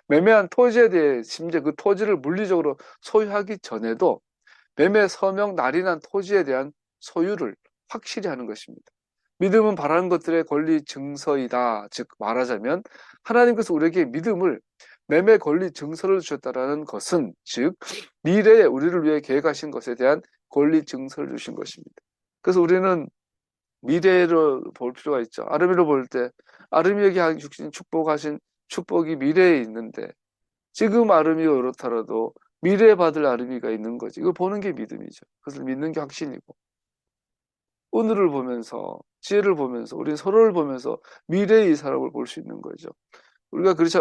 매매한 토지에 대해 심지어 그 토지를 물리적으로 소유하기 전에도 매매 서명 날인한 토지에 대한 소유를 확실히 하는 것입니다. 믿음은 바라는 것들의 권리 증서이다. 즉 말하자면 하나님께서 우리에게 믿음을 매매 권리 증서를 주셨다라는 것은 즉 미래에 우리를 위해 계획하신 것에 대한 권리 증서를 주신 것입니다. 그래서 우리는 미래를 볼 필요가 있죠. 아름이로 볼 때 아름이에게 주신 축복하신 축복이 미래에 있는데 지금 아름이가 그렇더라도 미래에 받을 아름이가 있는 거지. 이거 보는 게 믿음이죠. 그것을 믿는 게 확신이고 오늘을 보면서 지혜를 보면서 우리 서로를 보면서 미래의 이 사람을 볼 수 있는 거죠. 우리가 그렇죠.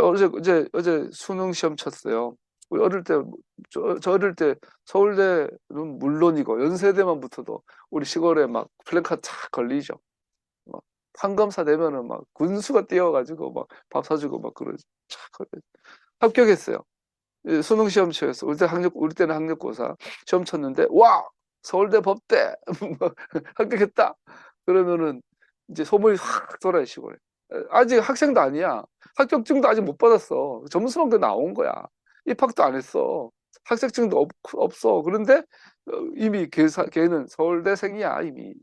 어제 수능 시험 쳤어요. 우리 어릴 때, 저 어릴 때 서울대는 물론이고 연세대만 붙어도 우리 시골에 막 플래카드 쫙 걸리죠. 막 판검사 되면은 막 군수가 뛰어가지고 막 밥 사주고 막 그러죠. 쫙 걸려. 합격했어요. 수능 시험 치였어. 우리 때는 학력고사 시험 쳤는데 와 서울대 법대 합격했다. 그러면은 이제 소문이 확 돌아요 시골에. 아직 학생도 아니야. 합격증도 아직 못 받았어. 점수만 그 나온 거야. 입학도 안 했어. 학생증도 없어. 그런데 이미 걔는 서울대생이야 이미.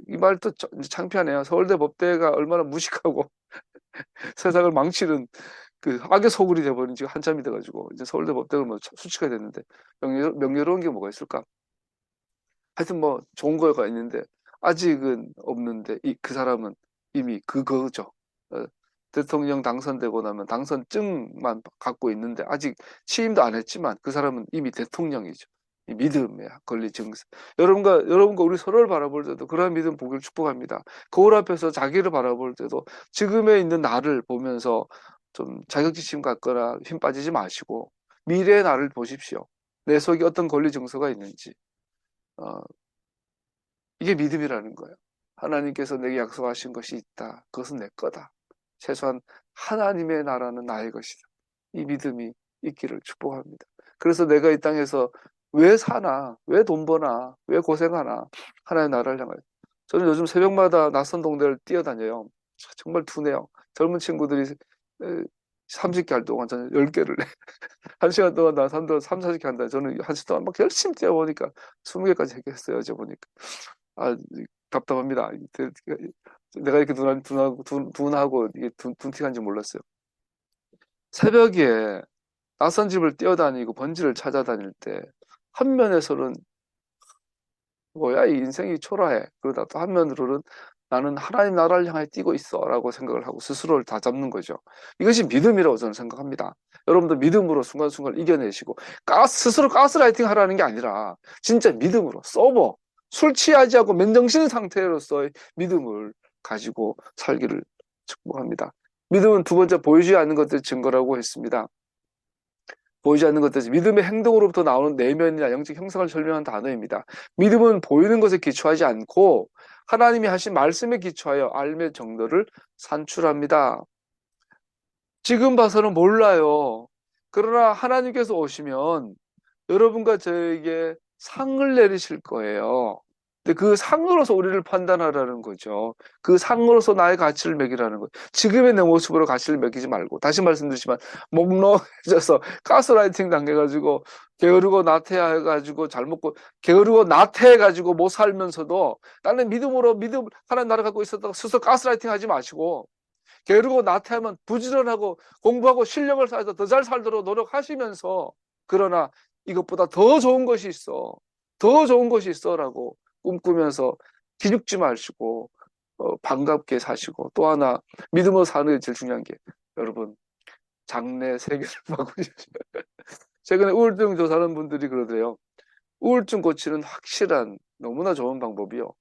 이 말도 창피하네요. 서울대 법대가 얼마나 무식하고 세상을 망치는 그 악의 소굴이 돼버린 지가 한참이 돼가지고 이제 서울대 법대가 뭐 수치가 됐는데 명예로운 게 뭐가 있을까? 하여튼 뭐 좋은 거가 있는데 아직은 없는데 그 사람은 이미 그거죠. 어, 대통령 당선되고 나면 당선증만 갖고 있는데 아직 취임도 안 했지만 그 사람은 이미 대통령이죠. 이 믿음의 권리 증서. 여러분과 우리 서로를 바라볼 때도 그러한 믿음 보기를 축복합니다. 거울 앞에서 자기를 바라볼 때도 지금에 있는 나를 보면서 좀 자격지심 갖거나 힘 빠지지 마시고 미래의 나를 보십시오. 내 속에 어떤 권리 증서가 있는지. 어, 이게 믿음이라는 거예요. 하나님께서 내게 약속하신 것이 있다. 그것은 내 거다. 최소한 하나님의 나라는 나의 것이다. 이 믿음이 있기를 축복합니다. 그래서 내가 이 땅에서 왜 사나, 왜 돈 버나, 왜 고생하나, 하나님의 나라를 향하여. 저는 요즘 새벽마다 낯선 동네를 뛰어다녀요. 정말 둔해요. 젊은 친구들이 30개 할 동안 저는 10개를 1시간 동안 나 사람들 3, 40개 한다. 저는 1시간 동안 막 열심히 뛰어보니까 20개까지 했어요. 어제 보니까. 아, 답답합니다. 내가 이렇게 둔하고 이게 둔틱한지 몰랐어요. 새벽에 낯선 집을 뛰어다니고 번지를 찾아다닐 때 한면에서는 뭐야 이 인생이 초라해. 그러다 또 한면으로는 나는 하나님 나라를 향해 뛰고 있어라고 생각을 하고 스스로를 다잡는 거죠. 이것이 믿음이라고 저는 생각합니다. 여러분도 믿음으로 순간순간 이겨내시고 스스로 가스라이팅 하라는 게 아니라 진짜 믿음으로 술 취하지 않고 맨정신 상태로서의 믿음을 가지고 살기를 축복합니다. 믿음은 두 번째 보이지 않는 것들의 증거라고 했습니다. 보이지 않는 것들, 믿음의 행동으로부터 나오는 내면이나 영적 형상을 설명한 단어입니다. 믿음은 보이는 것에 기초하지 않고 하나님이 하신 말씀에 기초하여 알의 정도를 산출합니다. 지금 봐서는 몰라요. 그러나 하나님께서 오시면 여러분과 저에게 상을 내리실 거예요. 근데 그 상으로서 우리를 판단하라는 거죠. 그 상으로서 나의 가치를 매기라는 거예요. 지금의 내 모습으로 가치를 매기지 말고, 다시 말씀드리지만 목록해져서 가스라이팅 당해가지고 게으르고 나태해가지고 잘 먹고 게으르고 나태해가지고 못 살면서도 나는 믿음으로 하나님 나를 갖고 있었다고 스스로 가스라이팅 하지 마시고, 게으르고 나태하면 부지런하고 공부하고 실력을 쌓아서 더 잘 살도록 노력하시면서, 그러나 이것보다 더 좋은 것이 있어, 더 좋은 것이 있어라고 꿈꾸면서 기죽지 마시고 반갑게 사시고, 또 하나 믿음으로 사는 게 제일 중요한 게, 여러분, 장래 세계를 바꾸시죠. 최근에 우울증 조사하는 분들이 그러더래요. 우울증 고치는 확실한 너무나 좋은 방법이요,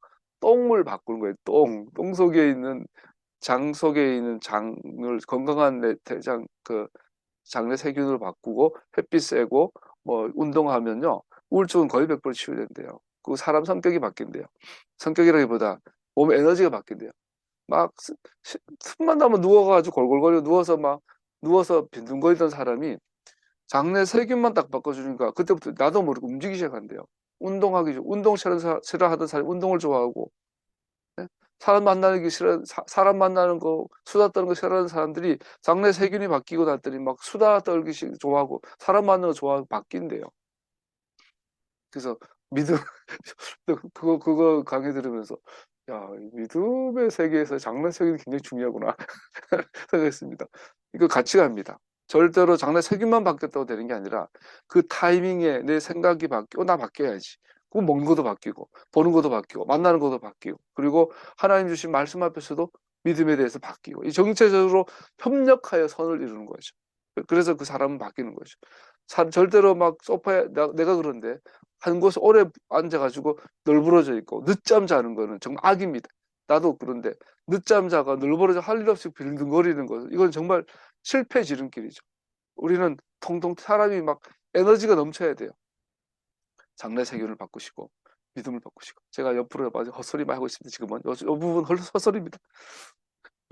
똥을 바꾸는 거예요. 똥 속에 있는, 장 속에 있는 장을, 건강한 대장, 장내 세균을 바꾸고 햇빛 쐬고 뭐 운동하면요, 우울증은 거의 100% 치유된대요. 그 사람 성격이 바뀐대요. 성격이라기보다 몸의 에너지가 바뀐대요. 막 틈만 나면 누워가지고 골골거리고 누워서 빈둥거리던 사람이 장내 세균만 딱 바꿔주니까 그때부터 나도 모르게 움직이기 시작한대요. 운동 싫어하던 사람이 운동을 좋아하고, 네? 사람 만나는 게 사람 만나는 거, 수다 떠는 거 싫어하는 사람들이 장내 세균이 바뀌고 났더니 막 수다 떨기 좋아하고 사람 만나는 거 좋아하고 바뀐대요. 그래서 믿음, 그거 강의 들으면서, 야, 믿음의 세계에서 장내 세균이 굉장히 중요하구나 생각했습니다. 이거 같이 갑니다. 절대로 장래 세균만 바뀌었다고 되는 게 아니라 그 타이밍에 내 생각이 바뀌고 나 바뀌어야지. 그럼 먹는 것도 바뀌고 보는 것도 바뀌고 만나는 것도 바뀌고, 그리고 하나님 주신 말씀 앞에서도 믿음에 대해서 바뀌고, 이 정체적으로 협력하여 선을 이루는 거죠. 그래서 그 사람은 바뀌는 거죠. 절대로 막 소파에 내가 그런데 한 곳에 오래 앉아가지고 널브러져 있고 늦잠 자는 거는 정말 악입니다. 나도 그런데 늦잠 자가 널브러져 할 일 없이 빌딩거리는 것, 이건 정말 실패 지름길이죠. 우리는 통통 사람이 막 에너지가 넘쳐야 돼요. 장래 세균을 바꾸시고 믿음을 바꾸시고. 제가 옆으로 아주 헛소리 많이 하고 있습니다. 지금은 이 부분 헛소리입니다.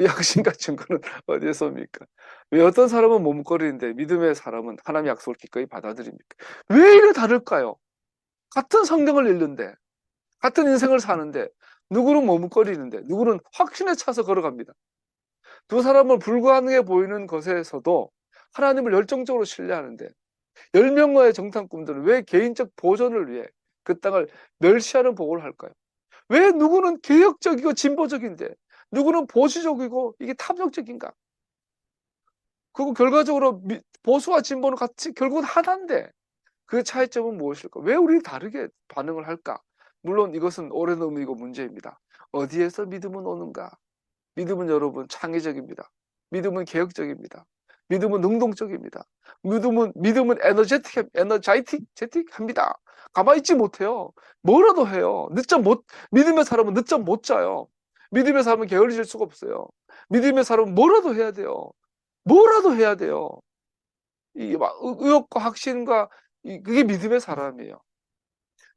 양심과 증거는 어디에서 옵니까? 왜 어떤 사람은 머뭇거리는데 믿음의 사람은 하나님의 약속을 기꺼이 받아들입니까? 왜 이래 다를까요? 같은 성경을 읽는데, 같은 인생을 사는데, 누구는 머뭇거리는데 누구는 확신에 차서 걸어갑니다. 두 사람은 불가능해 보이는 것에서도 하나님을 열정적으로 신뢰하는데, 10명과의 정탐 꿈들은 왜 개인적 보존을 위해 그 땅을 멸시하는 보고를 할까요? 왜 누구는 개혁적이고 진보적인데 누구는 보수적이고 이게 탐욕적인가? 그리고 결과적으로 보수와 진보는 같이 결국은 하나인데 그 차이점은 무엇일까? 왜 우리 다르게 반응을 할까? 물론 이것은 오랜 의미이고 문제입니다. 어디에서 믿음은 오는가? 믿음은 여러분 창의적입니다. 믿음은 개혁적입니다. 믿음은 능동적입니다. 믿음은 에너제틱합니다. 가만히 있지 못해요. 뭐라도 해요. 믿음의 사람은 늦잠 못 자요. 믿음의 사람은 게을러질 수가 없어요. 믿음의 사람은 뭐라도 해야 돼요. 뭐라도 해야 돼요. 이게 막 의욕과 확신과 그게 믿음의 사람이에요.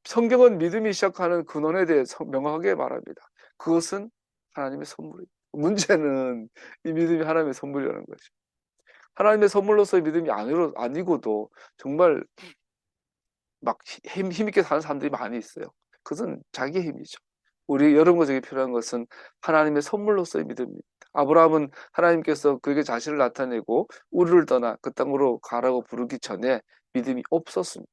성경은 믿음이 시작하는 근원에 대해 명확하게 말합니다. 그것은 하나님의 선물입니다. 문제는 이 믿음이 하나님의 선물이라는 거죠. 하나님의 선물로서의 믿음이 아니고도 정말 막 힘있게 사는 사람들이 많이 있어요. 그것은 자기 힘이죠. 우리 여러분과 저에게 필요한 것은 하나님의 선물로서의 믿음입니다. 아브라함은 하나님께서 그에게 자신을 나타내고 우르를 떠나 그 땅으로 가라고 부르기 전에 믿음이 없었습니다.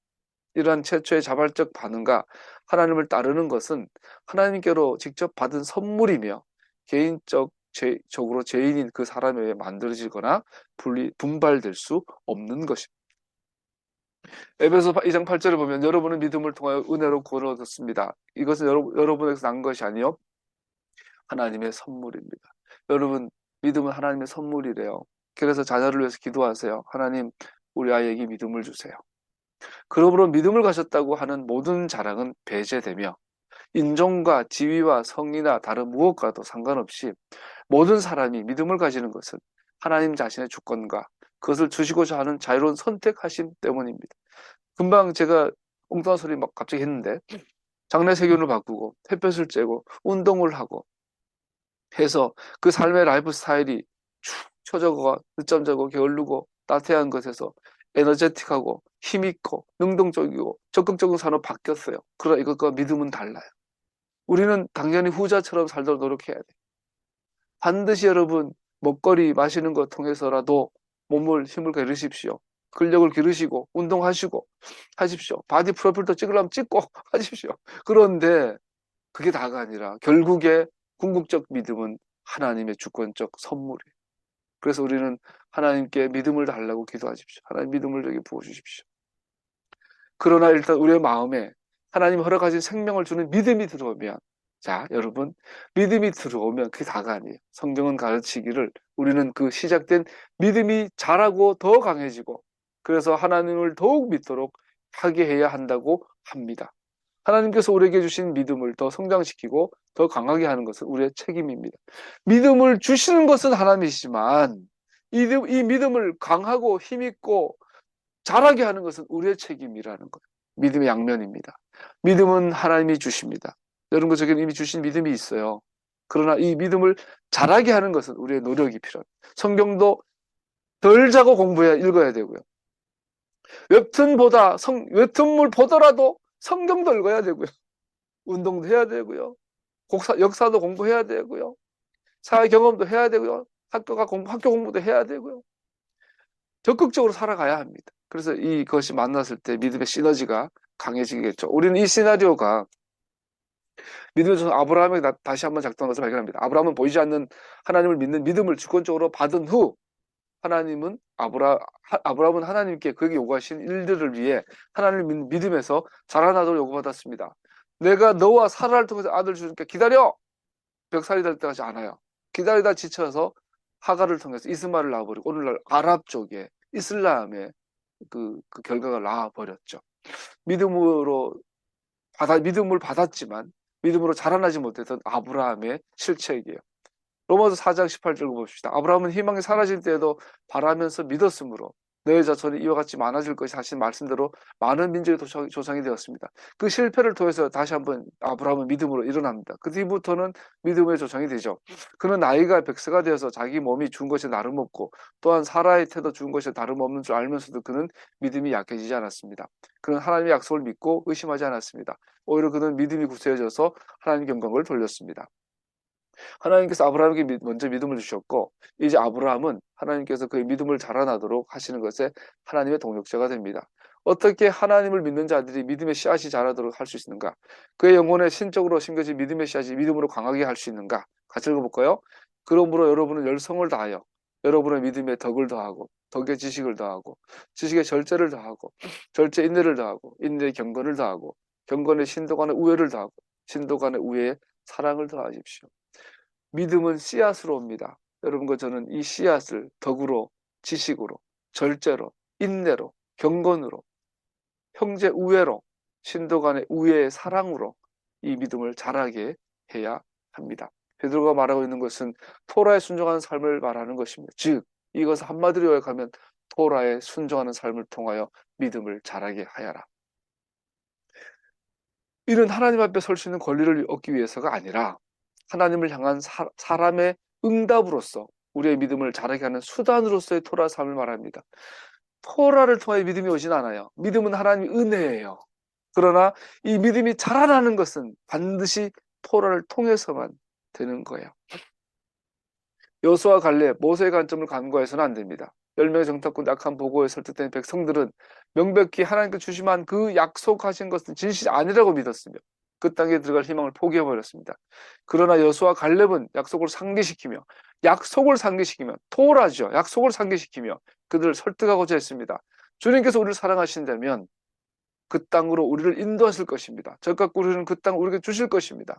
이러한 최초의 자발적 반응과 하나님을 따르는 것은 하나님께로 직접 받은 선물이며 개인적으로 죄인인 그 사람에 의해 만들어지거나 분발될 수 없는 것입니다. 에베소 2장 8절을 보면 여러분은 믿음을 통하여 은혜로 구원을 얻었습니다. 이것은 여러분에게서 난 것이 아니요 하나님의 선물입니다. 여러분, 믿음은 하나님의 선물이래요. 그래서 자녀를 위해서 기도하세요. 하나님, 우리 아이에게 믿음을 주세요. 그러므로 믿음을 가졌다고 하는 모든 자랑은 배제되며 인종과 지위와 성이나 다른 무엇과도 상관없이 모든 사람이 믿음을 가지는 것은 하나님 자신의 주권과 그것을 주시고자 하는 자유로운 선택하심 때문입니다. 금방 제가 엉뚱한 소리 막 갑자기 했는데, 장래 세균을 바꾸고 햇볕을 쬐고 운동을 하고 해서 그 삶의 라이프 스타일이 초저거가 늦잠 자고 게을르고 나태한 것에서 에너제틱하고 힘있고 능동적이고 적극적인 산업로 바뀌었어요. 그러나 이것과 믿음은 달라요. 우리는 당연히 후자처럼 살도록 노력해야 돼요. 반드시 여러분 먹거리 마시는 것 통해서라도 몸을 힘을 기르십시오. 근력을 기르시고 운동하시고 하십시오. 바디 프로필도 찍으려면 찍고 하십시오. 그런데 그게 다가 아니라 결국에 궁극적 믿음은 하나님의 주권적 선물이에요. 그래서 우리는 하나님께 믿음을 달라고 기도하십시오. 하나님 믿음을 저에게 부어주십시오. 그러나 일단 우리의 마음에 하나님 허락하신 생명을 주는 믿음이 들어오면, 자 여러분, 믿음이 들어오면 그게 다가 아니에요. 성경은 가르치기를 우리는 그 시작된 믿음이 자라고 더 강해지고 그래서 하나님을 더욱 믿도록 하게 해야 한다고 합니다. 하나님께서 우리에게 주신 믿음을 더 성장시키고 더 강하게 하는 것은 우리의 책임입니다. 믿음을 주시는 것은 하나님이시지만 이 믿음을 강하고 힘있고 자라게 하는 것은 우리의 책임이라는 거예요. 믿음의 양면입니다. 믿음은 하나님이 주십니다. 여러분 저에게는 이미 주신 믿음이 있어요. 그러나 이 믿음을 자라게 하는 것은 우리의 노력이 필요합니다. 성경도 덜 자고 공부해야 읽어야 되고요. 웹툰물 보더라도 성경도 읽어야 되고요. 운동도 해야 되고요. 역사도 공부해야 되고요. 사회 경험도 해야 되고요. 학교 공부도 해야 되고요. 적극적으로 살아가야 합니다. 그래서 이것이 만났을 때 믿음의 시너지가 강해지겠죠. 우리는 이 시나리오가 믿음의 조상 아브라함에게 다시 한번 작동한 것을 발견합니다. 아브라함은 보이지 않는 하나님을 믿는 믿음을 주권적으로 받은 후 아브라함은 하나님께 그에게 요구하신 일들을 위해 하나님을 믿음에서 자라나도록 요구받았습니다. 내가 너와 사라를 통해서 아들 주니까 기다려! 벽살이 될 때까지 않아요. 기다리다 지쳐서 하갈을 통해서 이스마엘을 낳아버리고 오늘날 아랍 쪽에 이슬람의 그 결과가 나와버렸죠. 믿음을 받았지만 믿음으로 자라나지 못했던 아브라함의 실체이에요. 로마서 4장 18절 봅시다. 아브라함은 희망이 사라질 때에도 바라면서 믿었으므로 너의 자손이 이와 같이 많아질 것이 하신 말씀대로 많은 민족의 조상이 되었습니다. 그 실패를 통해서 다시 한번 아브라함은 믿음으로 일어납니다. 그 뒤부터는 믿음의 조상이 되죠. 그는 나이가 100세가 되어서 자기 몸이 죽은 것이 나름없고 또한 사라의 태도 죽은 것이 다름없는 줄 알면서도 그는 믿음이 약해지지 않았습니다. 그는 하나님의 약속을 믿고 의심하지 않았습니다. 오히려 그는 믿음이 굳세어져서 하나님 영광을 돌렸습니다. 하나님께서 아브라함에게 먼저 믿음을 주셨고 이제 아브라함은 하나님께서 그의 믿음을 자라나도록 하시는 것에 하나님의 동력자가 됩니다. 어떻게 하나님을 믿는 자들이 믿음의 씨앗이 자라도록 할 수 있는가? 그의 영혼에 신적으로 심겨진 믿음의 씨앗이 믿음으로 강하게 할 수 있는가? 같이 읽어볼까요? 그러므로 여러분은 열성을 다하여 여러분의 믿음에 덕을 더하고 덕의 지식을 더하고 지식의 절제를 더하고 절제 인내를 더하고 인내의 경건을 더하고 경건의 신도 간의 우애를 더하고 신도 간의 우애에 사랑을 더하십시오. 믿음은 씨앗으로 옵니다. 여러분과 저는 이 씨앗을 덕으로, 지식으로, 절제로, 인내로, 경건으로, 형제 우애로, 신도 간의 우애의 사랑으로 이 믿음을 자라게 해야 합니다. 베드로가 말하고 있는 것은 토라에 순종하는 삶을 말하는 것입니다. 즉 이것을 한마디로 요약하면 토라에 순종하는 삶을 통하여 믿음을 자라게 하여라. 이는 하나님 앞에 설 수 있는 권리를 얻기 위해서가 아니라 하나님을 향한 사람의 응답으로서 우리의 믿음을 자라게 하는 수단으로서의 토라 삶을 말합니다. 토라를 통해 믿음이 오진 않아요. 믿음은 하나님의 은혜예요. 그러나 이 믿음이 자라나는 것은 반드시 토라를 통해서만 되는 거예요. 여호수아 갈렙, 모세의 관점을 간과해서는 안 됩니다. 10명의 정탐꾼 약한 보고에 설득된 백성들은 명백히 하나님께 주시만 그 약속하신 것은 진실이 아니라고 믿었으며 그 땅에 들어갈 희망을 포기해버렸습니다. 그러나 여호수아 갈렙은 약속을 상기시키며 토라죠. 약속을 상기시키며 그들을 설득하고자 했습니다. 주님께서 우리를 사랑하신다면 그 땅으로 우리를 인도하실 것입니다. 저가 우리는 그 땅을 우리에게 주실 것입니다.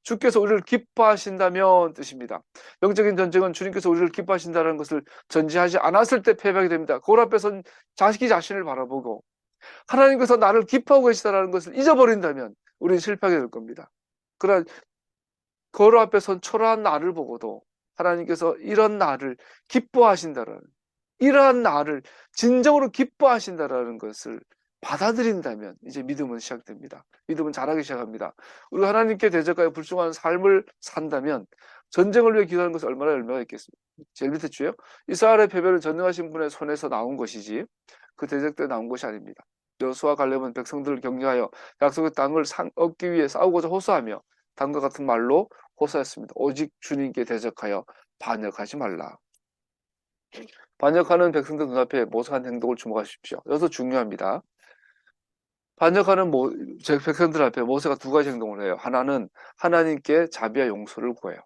주께서 우리를 기뻐하신다면 뜻입니다. 영적인 전쟁은 주님께서 우리를 기뻐하신다는 것을 전제하지 않았을 때 패배하게 됩니다. 거울 앞에서 자신을 바라보고 하나님께서 나를 기뻐하고 계시다는 것을 잊어버린다면 우리는 실패하게 될 겁니다. 그러나 거울 앞에 선 초라한 나를 보고도 하나님께서 이런 나를 기뻐하신다는, 이러한 나를 진정으로 기뻐하신다는 것을 받아들인다면 이제 믿음은 시작됩니다. 믿음은 자라기 시작합니다. 우리가 하나님께 대적하여 불순종하는 삶을 산다면 전쟁을 위해 기도하는 것이 얼마나 열매가 있겠습니까? 제일 밑에 주요. 이스라엘의 패배는 전능하신 분의 손에서 나온 것이지 그 대적 때 나온 것이 아닙니다. 여호수아 갈렙은 백성들을 격려하여 약속의 땅을 얻기 위해 싸우고자 호소하며 다음과 같은 말로 호소했습니다. 오직 주님께 대적하여 반역하지 말라. 반역하는 백성들 눈앞에 모세가 한 행동을 주목하십시오. 여기서 중요합니다. 반역하는 백성들 앞에 모세가 두 가지 행동을 해요. 하나는 하나님께 자비와 용서를 구해요.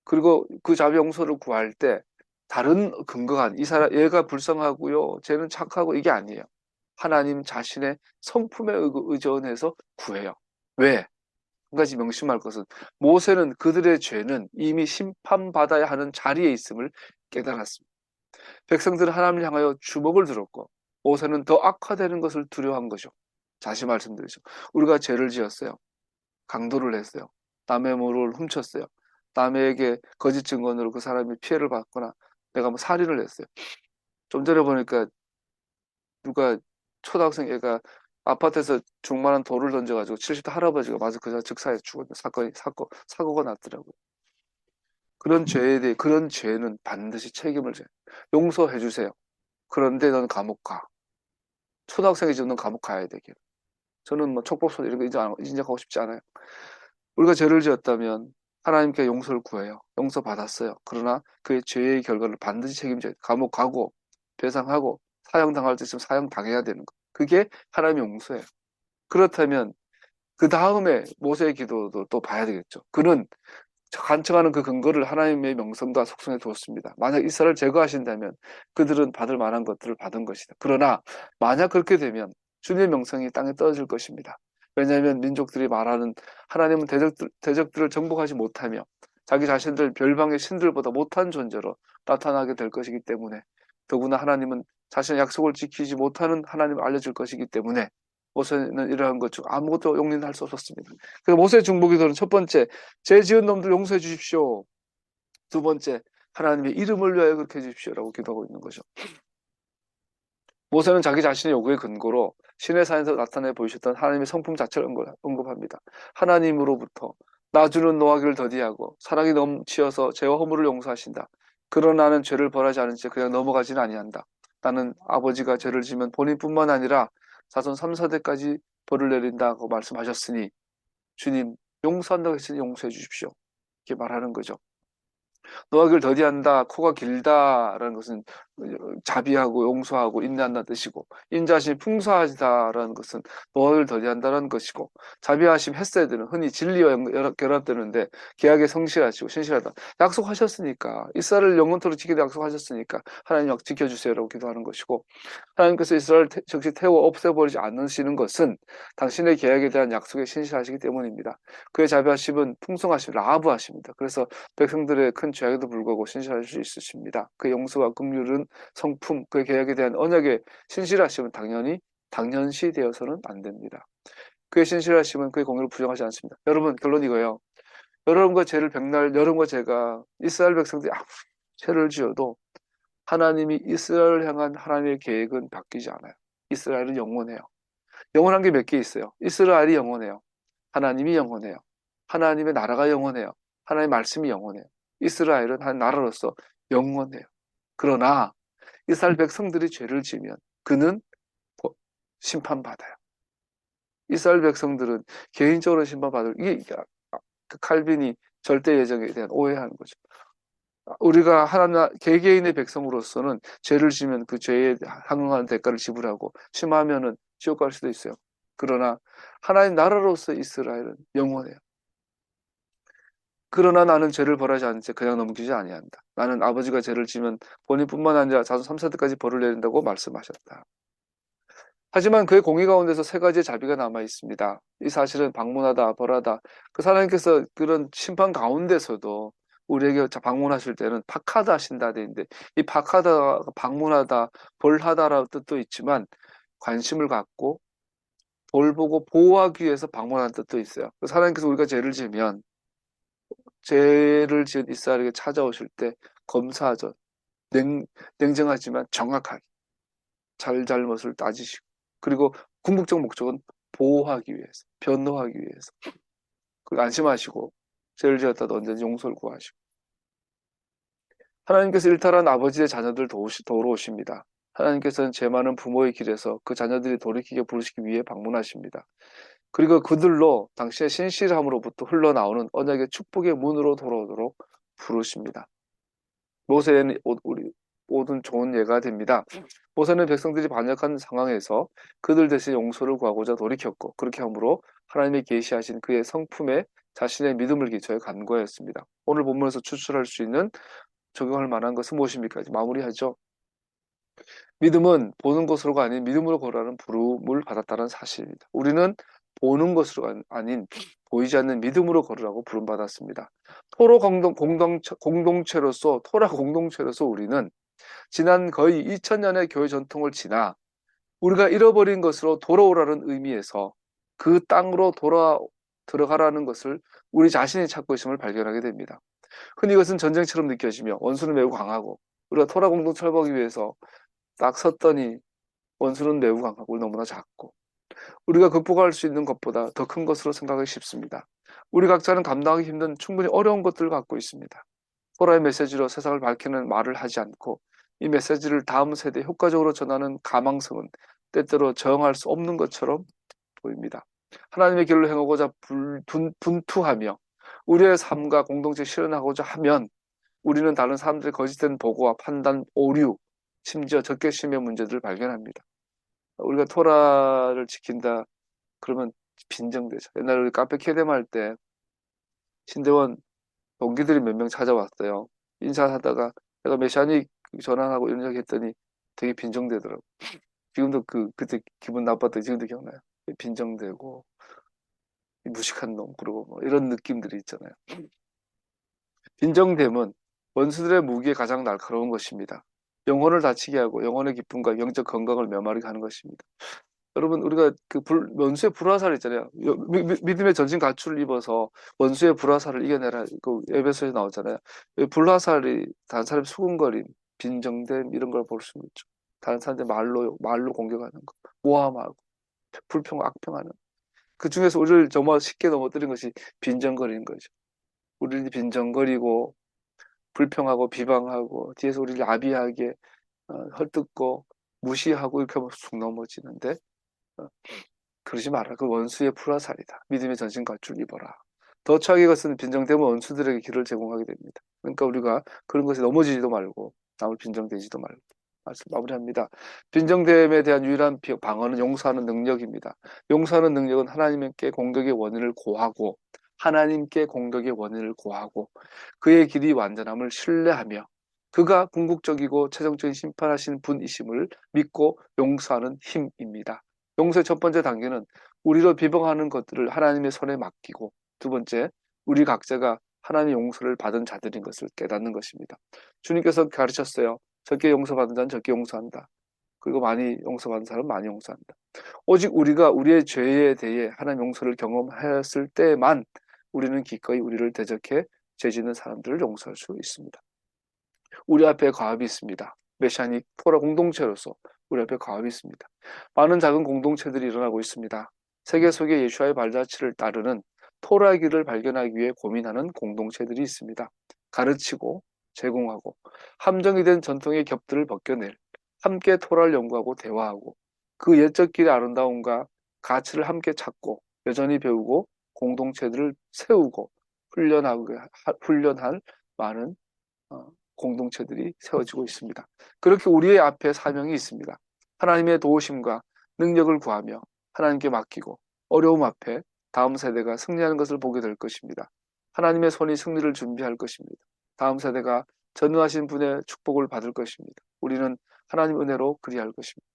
그리고 그 자비 용서를 구할 때 다른 근거가 이 사람 얘가 불쌍하고요, 쟤는 착하고 이게 아니에요. 하나님 자신의 성품에 의존해서 구해요. 왜? 한 가지 명심할 것은 모세는 그들의 죄는 이미 심판받아야 하는 자리에 있음을 깨달았습니다. 백성들은 하나님을 향하여 주먹을 들었고 모세는 더 악화되는 것을 두려워한 거죠. 다시 말씀드리죠. 우리가 죄를 지었어요. 강도를 했어요. 남의 물을 훔쳤어요. 남에게 거짓 증언으로 그 사람이 피해를 받거나 내가 뭐 살인을 했어요. 좀 전에 보니까 누가 초등학생 애가 아파트에서 중만한 돌을 던져가지고 70대 할아버지가 마스크 즉사에 죽었는 사고가 났더라고요. 그런 죄에 대해 그런 죄는 반드시 책임을 져요. 용서해 주세요. 그런데 넌 감옥 가. 초등학생이지만 넌 감옥 가야 되게. 저는 뭐 촉법소리 이런 거 인정하고 싶지 않아요. 우리가 죄를 지었다면 하나님께 용서를 구해요. 용서 받았어요. 그러나 그의 죄의 결과를 반드시 책임져야 돼요. 감옥 가고 배상하고 사형당할 때 있으면 사형당해야 되는 거. 그게 하나님의 용서예요. 그렇다면 그 다음에 모세의 기도도 또 봐야 되겠죠. 그는 간청하는 그 근거를 하나님의 명성과 속성에 두었습니다. 만약 이스라엘을 제거하신다면 그들은 받을 만한 것들을 받은 것이다. 그러나 만약 그렇게 되면 주님의 명성이 땅에 떨어질 것입니다. 왜냐하면 민족들이 말하는 하나님은 대적들을 정복하지 못하며 자기 자신들 별방의 신들보다 못한 존재로 나타나게 될 것이기 때문에 더구나 하나님은 자신의 약속을 지키지 못하는 하나님을 알려줄 것이기 때문에 모세는 이러한 것 중 아무것도 용인할 수 없었습니다. 그래서 모세의 중보기도는 첫 번째, 죄 지은 놈들 용서해 주십시오. 두 번째, 하나님의 이름을 위하여 그렇게 해주십시오라고 기도하고 있는 거죠. 모세는 자기 자신의 요구의 근거로 신의 산에서 나타내 보이셨던 하나님의 성품 자체를 언급합니다. 하나님으로부터 나주는 노하기를 더디하고 사랑이 넘치어서 죄와 허물을 용서하신다. 그러나 나는 죄를 벌하지 않은 채 그냥 넘어가지는 아니한다. 나는 아버지가 죄를 지면 본인뿐만 아니라 자손 3, 4대까지 벌을 내린다고 말씀하셨으니 주님 용서한다고 했으니 용서해 주십시오. 이렇게 말하는 거죠. 노하기를 더디한다, 코가 길다라는 것은 자비하고 용서하고 인내한다는 뜻이고 인자심이 풍성하다라는 것은 노하기를 더디한다는 것이고 자비하심 헤세드는 흔히 진리와 결합되는데 계약에 성실하시고 신실하다. 약속하셨으니까 이스라엘을 영원토록 지키다 약속하셨으니까 하나님 지켜주세요라고 기도하는 것이고 하나님께서 이스라엘을 즉시 태워 없애버리지 않으시는 것은 당신의 계약에 대한 약속에 신실하시기 때문입니다. 그의 자비하심은 풍성하심, 라하브하십니다. 그래서 백성들의 큰 죄악에도 불구하고 신실할 수 있으십니다. 그의 용서와 긍휼은 성품, 그의 계약에 대한 언약에 신실하심은 당연시 되어서는 안 됩니다. 그의 신실하심은 그의 공의를 부정하지 않습니다. 여러분 결론 이거예요. 여러분과 죄를 백날 여러분과 제가 이스라엘 백성들이 죄를 지어도 하나님이 이스라엘을 향한 하나님의 계획은 바뀌지 않아요. 이스라엘은 영원해요. 영원한 게 몇 개 있어요. 이스라엘이 영원해요. 하나님이 영원해요. 하나님의 나라가 영원해요. 하나님의 말씀이 영원해요. 이스라엘은 한 나라로서 영원해요. 그러나 이스라엘 백성들이 죄를 지면 그는 심판받아요. 이스라엘 백성들은 개인적으로 심판받을 이게 그 칼빈이 절대 예정에 대한 오해하는 거죠. 우리가 하나님 개개인의 백성으로서는 죄를 지면 그 죄에 항응하는 대가를 지불하고 심하면은 지옥 갈 수도 있어요. 그러나 하나님 나라로서 이스라엘은 영원해요. 그러나 나는 죄를 벌하지 않은 채 그냥 넘기지 아니한다. 나는 아버지가 죄를 지면 본인뿐만 아니라 자손 3세대까지 벌을 내린다고 말씀하셨다. 하지만 그의 공의 가운데서 세 가지의 자비가 남아 있습니다. 이 사실은 방문하다, 벌하다. 그 하나님께서 그런 심판 가운데서도 우리에게 방문하실 때는 박하다 하신다 되는데 이 박하다, 방문하다, 벌하다라는 뜻도 있지만 관심을 갖고 돌보고 보호하기 위해서 방문하는 뜻도 있어요. 그래서 하나님께서 우리가 죄를 지은 이스라엘에게 찾아오실 때 검사하죠. 냉정하지만 정확하게 잘잘못을 따지시고 그리고 궁극적 목적은 보호하기 위해서, 변호하기 위해서. 그 안심하시고 죄를 지었다도 언제든지 용서를 구하시고. 하나님께서 일탈한 아버지의 자녀들 도우십니다. 하나님께서는 죄 많은 부모의 길에서 그 자녀들이 돌이키게 부르시기 위해 방문하십니다. 그리고 그들로 당시의 신실함으로부터 흘러나오는 언약의 축복의 문으로 돌아오도록 부르십니다. 모세는 우리 모든 좋은 예가 됩니다. 모세는 백성들이 반역한 상황에서 그들 대신 용서를 구하고자 돌이켰고, 그렇게 함으로 하나님의 계시하신 그의 성품에 자신의 믿음을 기초해 간구하였습니다. 오늘 본문에서 추출할 수 있는 적용할 만한 것은 무엇입니까? 마무리하죠. 믿음은 보는 것으로가 아닌 믿음으로 걸어가는 부름을 받았다는 사실입니다. 우리는 보는 것으로가 아닌 보이지 않는 믿음으로 걸으라고 부름받았습니다. 토라 공동체로서 우리는 지난 거의 2000년의 교회 전통을 지나 우리가 잃어버린 것으로 돌아오라는 의미에서 그 땅으로 들어가라는 것을 우리 자신이 찾고 있음을 발견하게 됩니다. 흔히 이것은 전쟁처럼 느껴지며 원수는 매우 강하고 우리가 토라 공동 철거하기 위해서 딱 섰더니 원수는 매우 강하고 너무나 작고 우리가 극복할 수 있는 것보다 더 큰 것으로 생각하기 쉽습니다. 우리 각자는 감당하기 힘든 충분히 어려운 것들을 갖고 있습니다. 토라의 메시지로 세상을 밝히는 말을 하지 않고 이 메시지를 다음 세대에 효과적으로 전하는 가망성은 때때로 저항할 수 없는 것처럼 보입니다. 하나님의 길로 행하고자 분투하며 우리의 삶과 공동체 실현하고자 하면 우리는 다른 사람들의 거짓된 보고와 판단, 오류, 심지어 적개심의 문제들을 발견합니다. 우리가 토라를 지킨다 그러면 빈정되죠. 옛날에 우리 카페 캐dem할 때 신대원 동기들이 몇 명 찾아왔어요. 인사하다가 내가 메시아닉 전환하고 이런 얘기 했더니 되게 빈정대더라고. 지금도 그때 기분 나빴던 지금도 기억나요. 빈정대고 무식한 놈 그러고 뭐 이런 느낌들이 있잖아요. 빈정됨은 원수들의 무기에 가장 날카로운 것입니다. 영혼을 다치게 하고 영혼의 기쁨과 영적 건강을 메마르게 하는 것입니다. 여러분 우리가 원수의 불화살 있잖아요. 믿음의 전신 가출을 입어서 원수의 불화살을 이겨내라. 그 에베소에 나오잖아요. 불화살이 다른 사람의 수군거림, 빈정됨 이런 걸 볼 수 있죠. 다른 사람들 말로 공격하는 거, 모함하고 악평하는. 그 중에서 우리를 정말 쉽게 넘어뜨린 것이 빈정거리는 거죠. 우리를 빈정거리고 불평하고 비방하고 뒤에서 우리를 아비하게 헐뜯고 무시하고 이렇게 하면 쑥 넘어지는데 어, 그러지 마라. 그 원수의 불화살이다. 믿음의 전신갑주를 입어라. 더 최악의 것은 빈정되면 원수들에게 길을 제공하게 됩니다. 그러니까 우리가 그런 것에 넘어지지도 말고 남을 빈정대지도 말고 말씀 마무리합니다. 빈정됨에 대한 유일한 방어는 용서하는 능력입니다. 용서하는 능력은 하나님께 공격의 원인을 고하고 하나님께 공격의 원인을 고하고 그의 길이 완전함을 신뢰하며 그가 궁극적이고 최종적인 심판하신 분이심을 믿고 용서하는 힘입니다. 용서의 첫 번째 단계는 우리로 비방하는 것들을 하나님의 손에 맡기고 두 번째, 우리 각자가 하나님의 용서를 받은 자들인 것을 깨닫는 것입니다. 주님께서 가르쳤어요. 적게 용서받은 자는 적게 용서한다. 그리고 많이 용서받은 사람은 많이 용서한다. 오직 우리가 우리의 죄에 대해 하나님 용서를 경험하였을 때만 우리는 기꺼이 우리를 대적해 죄 짓는 사람들을 용서할 수 있습니다. 우리 앞에 과업이 있습니다. 메시아닉 토라 공동체로서 우리 앞에 과업이 있습니다. 많은 작은 공동체들이 일어나고 있습니다. 세계 속에 예수와의 발자취를 따르는 토라의 길을 발견하기 위해 고민하는 공동체들이 있습니다. 가르치고 제공하고 함정이 된 전통의 겹들을 벗겨낼 함께 토라를 연구하고 대화하고 그 옛적 길의 아름다움과 가치를 함께 찾고 여전히 배우고 공동체들을 세우고 훈련할 많은 공동체들이 세워지고 있습니다. 그렇게 우리의 앞에 사명이 있습니다. 하나님의 도우심과 능력을 구하며 하나님께 맡기고 어려움 앞에 다음 세대가 승리하는 것을 보게 될 것입니다. 하나님의 손이 승리를 준비할 것입니다. 다음 세대가 전능하신 분의 축복을 받을 것입니다. 우리는 하나님 은혜로 그리할 것입니다.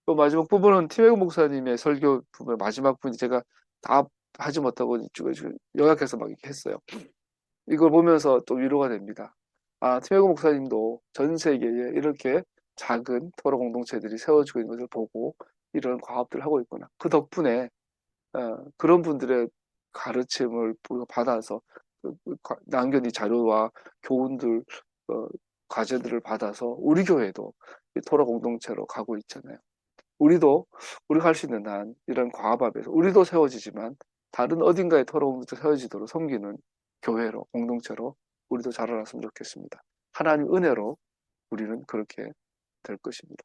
또 마지막 부분은 티웨그 목사님의 설교 부분 마지막 부분이 제가 다 하지 못하고 요약해서 막 이렇게 했어요. 이걸 보면서 또 위로가 됩니다. 티웨그 목사님도 전 세계에 이렇게 작은 토로 공동체들이 세워지고 있는 것을 보고 이런 과업들을 하고 있구나. 그 덕분에 그런 분들의 가르침을 받아서 남겨진 자료와 교훈들, 과제들을 받아서 우리 교회도 토로 공동체로 가고 있잖아요. 우리도 우리가 할 수 있는 한 이런 과업에서 우리도 세워지지만 다른 어딘가에 더러움부터 세워지도록 섬기는 교회로 공동체로 우리도 자라났으면 좋겠습니다. 하나님 은혜로 우리는 그렇게 될 것입니다.